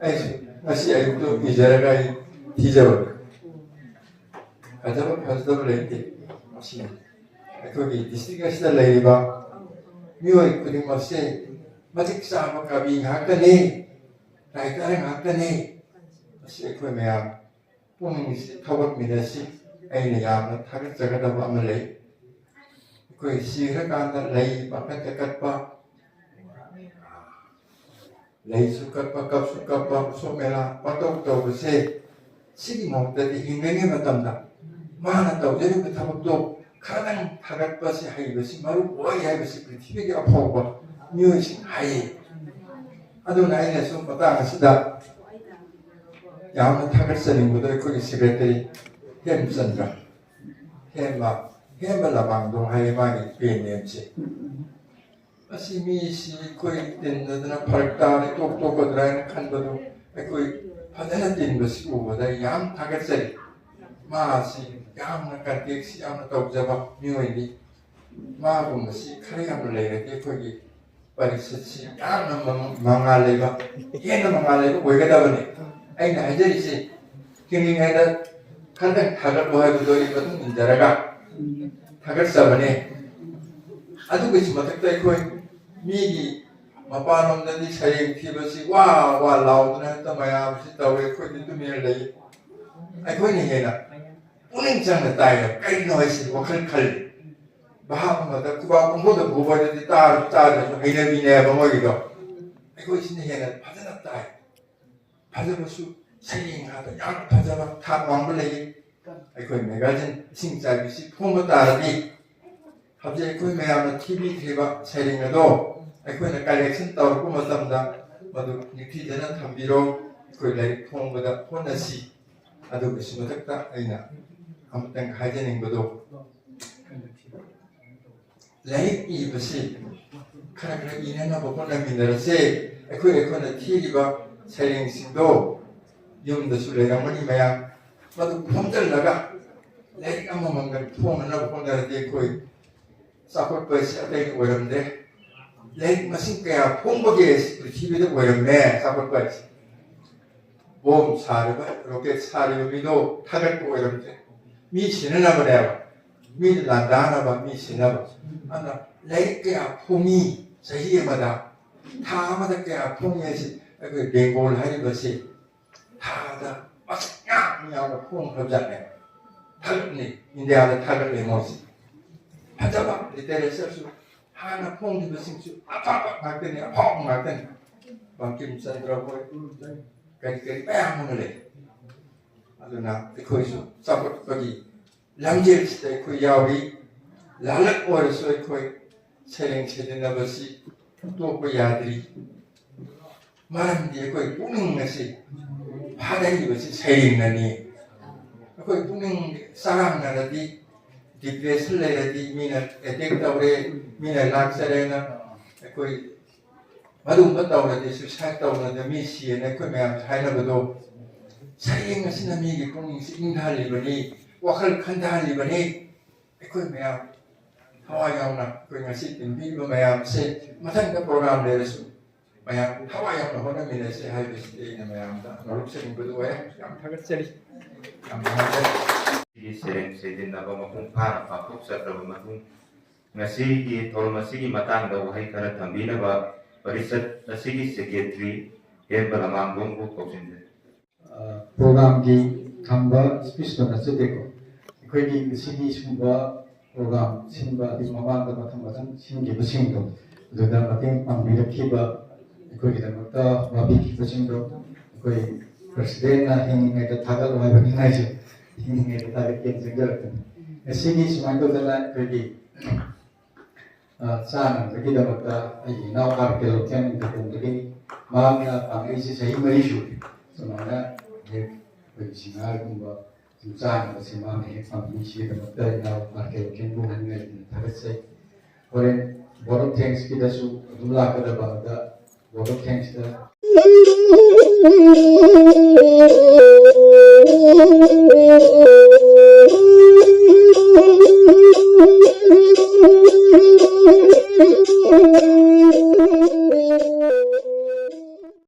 aisu asi aitu ijaraga tijaba ajaba khasdab lente asi akogi district asida leiba mioi kuding mase matik sama kabi hakane raitare hakane asi akoi mayam pung thawat minasi aina yamna thagat jagadaba ama lei koi sira kanda lei pakat katpa lei sukatpa kap sukatpa somela patok to se sigi mokta di hingenge matamda mana to jeri ka thabak to khanan thagatpa se hai basi maru oi hai basi prithvi ge aphoba music hai adu nai ne sum pata asida yamna thagat saling budai koi secretary hem chandra hema labang dong hai magi pnem se asi mi si koi tin na parta ni tok kodra khan bado koi padana tin basi ubada yam thagat sari ma si yam na katek si yam na tok jaba mioi ni ma bum si khare yam le ke koi parisat si yam na mangale ba yen na mangale ko wega da bane ai na hajari se kini ngai da khandang thagat boy budo i badung injaraga thagat sabane adu ke matakta koi migi mapanom dadi sayeng thibasi wa laudna ta mayam si tawe koi tu mir lei ai koi ni hena uning chang na tai kai noi si wakhal khal baham ma da kuba ko da buba di ta so hena bi ne ba mo gi do ai koi sin hena phadana tai phadabasu sayeng ha da yak phadaba tha wang lei ai koi magazine sing cha bi si phom ta di habje koi mayam TV theba sayeng ado ꯑꯩꯈꯣꯏꯅ collection ꯇꯧꯔꯛꯄ ꯃꯇꯝꯗ ꯃꯗꯨ ꯅꯤꯡꯊꯤꯖꯅ ꯊꯝꯕꯤꯔꯣ ꯑꯩꯈꯣꯏ ꯂꯥꯏꯔꯤꯛ ꯐꯣꯡꯕꯗ ꯍꯣꯠꯅꯁꯤ ꯑꯗꯨꯒꯤꯁꯨ ꯃꯊꯛꯇ ꯑꯩꯅ ꯑꯃꯇꯪ ꯍꯥꯏꯖꯅꯤꯡꯕꯗꯣ ꯂꯥꯏꯔꯤꯛ ꯏꯕꯁꯤ ꯈꯔ ꯏꯅꯅꯕ ꯍꯣꯠꯅꯃꯤꯟꯅꯔꯁꯦ ꯑꯩꯈꯣꯏꯅ ꯊꯤꯔꯤꯕ ꯁꯩꯔꯦꯡꯁꯤꯡꯗꯣ ꯌꯨꯝꯗꯁꯨ ꯂꯩꯔꯝꯒꯅꯤ ꯃꯌꯥꯝ ꯃꯗꯨ ꯈꯣꯝꯖꯤꯜꯂꯒ ꯂꯥꯏꯔꯤꯛ ꯑꯃꯃꯝꯒ ꯐꯣꯡꯅꯅꯕ ꯍꯣꯠꯅꯔꯗꯤ ꯑꯩꯈꯣꯏ ꯆꯥꯎꯈꯠꯄ ꯑꯁꯤ ꯑꯇꯩ ꯑꯣꯏꯔꯝꯗꯦ ꯂꯥꯏꯔꯤꯛ ꯃꯁꯤꯡ ꯀꯌꯥ ꯐꯣꯡꯕꯒꯦ ꯄ꯭ꯔꯤꯊꯤꯕꯤꯗ ꯑꯣꯏꯔꯝꯃꯦ ꯆꯥꯎꯈꯠꯄ ꯍꯥꯏꯁꯦ ꯕꯣꯝ ꯁꯥꯔꯤꯕ ꯔꯣꯀꯦꯠ ꯁꯥꯔꯤꯕ ꯃꯤꯗꯣ ꯊꯥꯒꯠꯄ ꯑꯣꯏꯔꯝꯗꯦ ꯃꯤ ꯁꯤꯅꯅꯕꯅꯦꯕ ꯃꯤꯅ ꯂꯥꯟꯗꯥꯅꯕ ꯃꯤ ꯁꯤꯅꯕ ꯑꯗꯨꯅ ꯂꯥꯏꯔꯤꯛ ꯀꯌꯥ ꯐꯣꯡꯉꯤ ꯆꯍꯤ ꯑꯃꯗ ꯊꯥ ꯑꯃꯗ ꯀꯌꯥ ꯐꯣꯡꯉꯤ ꯍꯥꯏꯁꯦ ꯑꯩꯈꯣꯏ ꯕꯦꯡꯒꯣꯜ ꯍꯥꯏꯔꯤꯕꯁꯤ ꯊꯥꯗ ꯃꯁꯤꯡ ꯌꯥꯝꯅ ꯐꯣꯡꯈ꯭ꯔꯕꯖꯥꯠꯅꯦ ꯊꯥꯒꯠꯂꯤ ꯏꯟꯗꯤꯌꯥꯗ ꯊꯥꯒꯠꯂꯤ ꯃꯣꯏꯁꯤ ꯐꯖꯕ ꯂꯤꯇꯔꯦꯆꯔꯁꯨ hana phong di basing su apa ngakten ya phong ngakten Bankim Chandra boy kari bayang mengale aduna ikoi su support bagi lamjel sta ikoi yawi lalak or so ikoi sereng sedena basi to ko yadri maram di ikoi puning ngasi padai basi sereng nani ikoi puning sarang naradi depression leradi mina attack tawre mina laksarena koi madum batawre suicide tawre mi si ne ko me haina bado ꯁꯩꯔꯦꯡ ꯑꯁꯤꯅ ꯃꯤꯒꯤ ꯄꯨꯛꯅꯤꯡꯁꯤ ꯏꯪꯊꯍꯜꯂꯤꯕꯅꯤ, ꯋꯥꯈꯜ ꯈꯟꯊꯍꯜꯂꯤꯕꯅꯤ. ꯑꯩꯈꯣꯏ ꯃꯌꯥꯝ ꯊꯋꯥꯏ ꯌꯥꯎꯅ ꯑꯩꯈꯣꯏ ꯉꯁꯤ ꯇꯤꯟꯕꯤꯔꯤꯕ ꯃꯌꯥꯝꯁꯦ ꯃꯊꯪꯗ ꯄ꯭ꯔꯣꯒ꯭ꯔꯥꯝ ꯂꯩꯔꯁꯨ ꯃꯌꯥꯝ ꯊꯋꯥꯏ ꯌꯥꯎꯅ ꯍꯣꯠꯅꯃꯤꯟꯅꯁꯦ ꯍꯥꯏꯕꯁꯤꯗꯤ ꯑꯩꯅ ꯃꯌꯥꯝꯗ ꯃꯔꯨꯞꯁꯤꯡꯕꯗꯨ ꯑꯣꯏ. ꯌꯥꯝ ꯊꯥꯒꯠꯆꯔꯤ. ꯌꯥꯝ ꯅꯨꯡꯉꯥꯏꯖꯔꯤ. ꯁꯩꯔꯦꯡ ꯁꯩꯗꯤꯟꯅꯕ ꯃꯄꯨꯡ ꯐꯥꯅ ꯄꯥꯡꯊꯣꯛꯆꯈ꯭ꯔꯕ ꯃꯇꯨꯡ ꯉꯁꯤꯒꯤ ꯊꯧꯔꯝ ꯑꯁꯤꯒꯤ ꯃꯇꯥꯡꯗ ꯋꯥꯍꯩ ꯈꯔ ꯊꯝꯕꯤꯅꯕ ꯄꯔꯤꯁꯠ ꯑꯁꯤꯒꯤ ꯁꯦꯀ꯭ꯔꯦꯇꯔꯤ ꯍꯦꯝꯕ ꯂꯃꯥꯡꯕꯣꯡꯕꯨ ꯀꯧꯁꯤꯟꯖꯔꯤ. ꯄ꯭ꯔꯣꯒ꯭ꯔꯥꯝꯒꯤ ꯊꯝꯕ ꯁ꯭ꯄꯤꯁꯇꯣ ꯅꯠꯆꯗꯦꯀꯣ. ꯑꯩꯈꯣꯏꯒꯤ ꯉꯁꯤꯒꯤ ꯁꯤꯒꯨꯝꯕ ꯄ꯭ꯔꯣꯒ꯭ꯔꯥꯝ ꯁꯤꯟꯕ ꯑꯗꯨ ꯃꯃꯥꯡꯗ ꯃꯊꯪ ꯁꯤꯟꯈꯤꯕꯁꯤꯡꯗꯣ ꯑꯗꯨꯗ ꯃꯇꯦꯡ ꯄꯥꯡꯕꯤꯔꯛꯈꯤꯕ ꯑꯩꯈꯣꯏꯒꯤꯗꯃꯛꯇ ꯋꯥꯕꯤꯈꯤꯕꯁꯤꯡꯗꯣ ꯑꯩꯈꯣꯏ ꯄ꯭ꯔꯁꯤꯗꯦꯟꯅ ꯍꯤꯡꯉꯤꯉꯩꯗ ꯊꯥꯒꯠꯂꯨ ꯍꯥꯏꯕꯅꯤꯅ ꯑꯩꯁꯨ ꯍꯤꯡꯉꯤꯉꯩꯗ ꯊꯥꯒꯠꯀꯦꯅ ꯆꯪꯖꯔꯛꯄꯅꯤ. ꯉꯁꯤꯒꯤ ꯁꯨꯃꯥꯏꯅ ꯇꯧꯗꯅ ꯑꯩꯈꯣꯏꯒꯤ ꯆꯥꯅꯕꯒꯤꯗꯃꯛꯇ ꯑꯩꯒꯤ ꯏꯅꯥꯎ ꯑꯥꯔ.ꯀꯦ. ꯂꯣꯀꯦꯟ ꯏꯟꯇꯔꯄ꯭ꯔꯦꯟꯗꯒꯤ ꯃꯍꯥꯛꯅ ꯄꯥꯡꯉꯛꯏꯁꯤ ꯆꯍꯤ 4 ꯁꯨꯔꯦ. ꯁꯨꯃꯥꯏꯅ ꯍꯦꯛ ꯑꯩꯈꯣꯏꯒꯤ ꯁꯤꯡꯍꯥꯔꯒꯨꯝꯕ ꯆꯥꯅꯕꯁꯤ ꯃꯥꯅ ꯍꯦꯛ ꯄꯥꯡꯕꯤꯁꯤꯒꯤꯗꯃꯛꯇ ꯏꯅꯥꯎ ꯑꯥꯔ.ꯀꯦ. ꯂꯣꯀꯦꯟꯕꯨ ꯍꯟꯅꯤꯡꯉꯥꯏ ꯊꯥꯒꯠꯆꯩ. ꯍꯣꯔꯦꯟ ꯚꯣꯠ ꯑꯣꯐ ꯊꯦꯡꯛꯁꯀꯤꯗꯁꯨ ꯑꯗꯨꯝ ꯂꯥꯛꯀꯗꯕ ꯑꯗ ꯚꯣꯠ ꯑꯣꯐ ꯊꯦꯡꯛꯁꯇ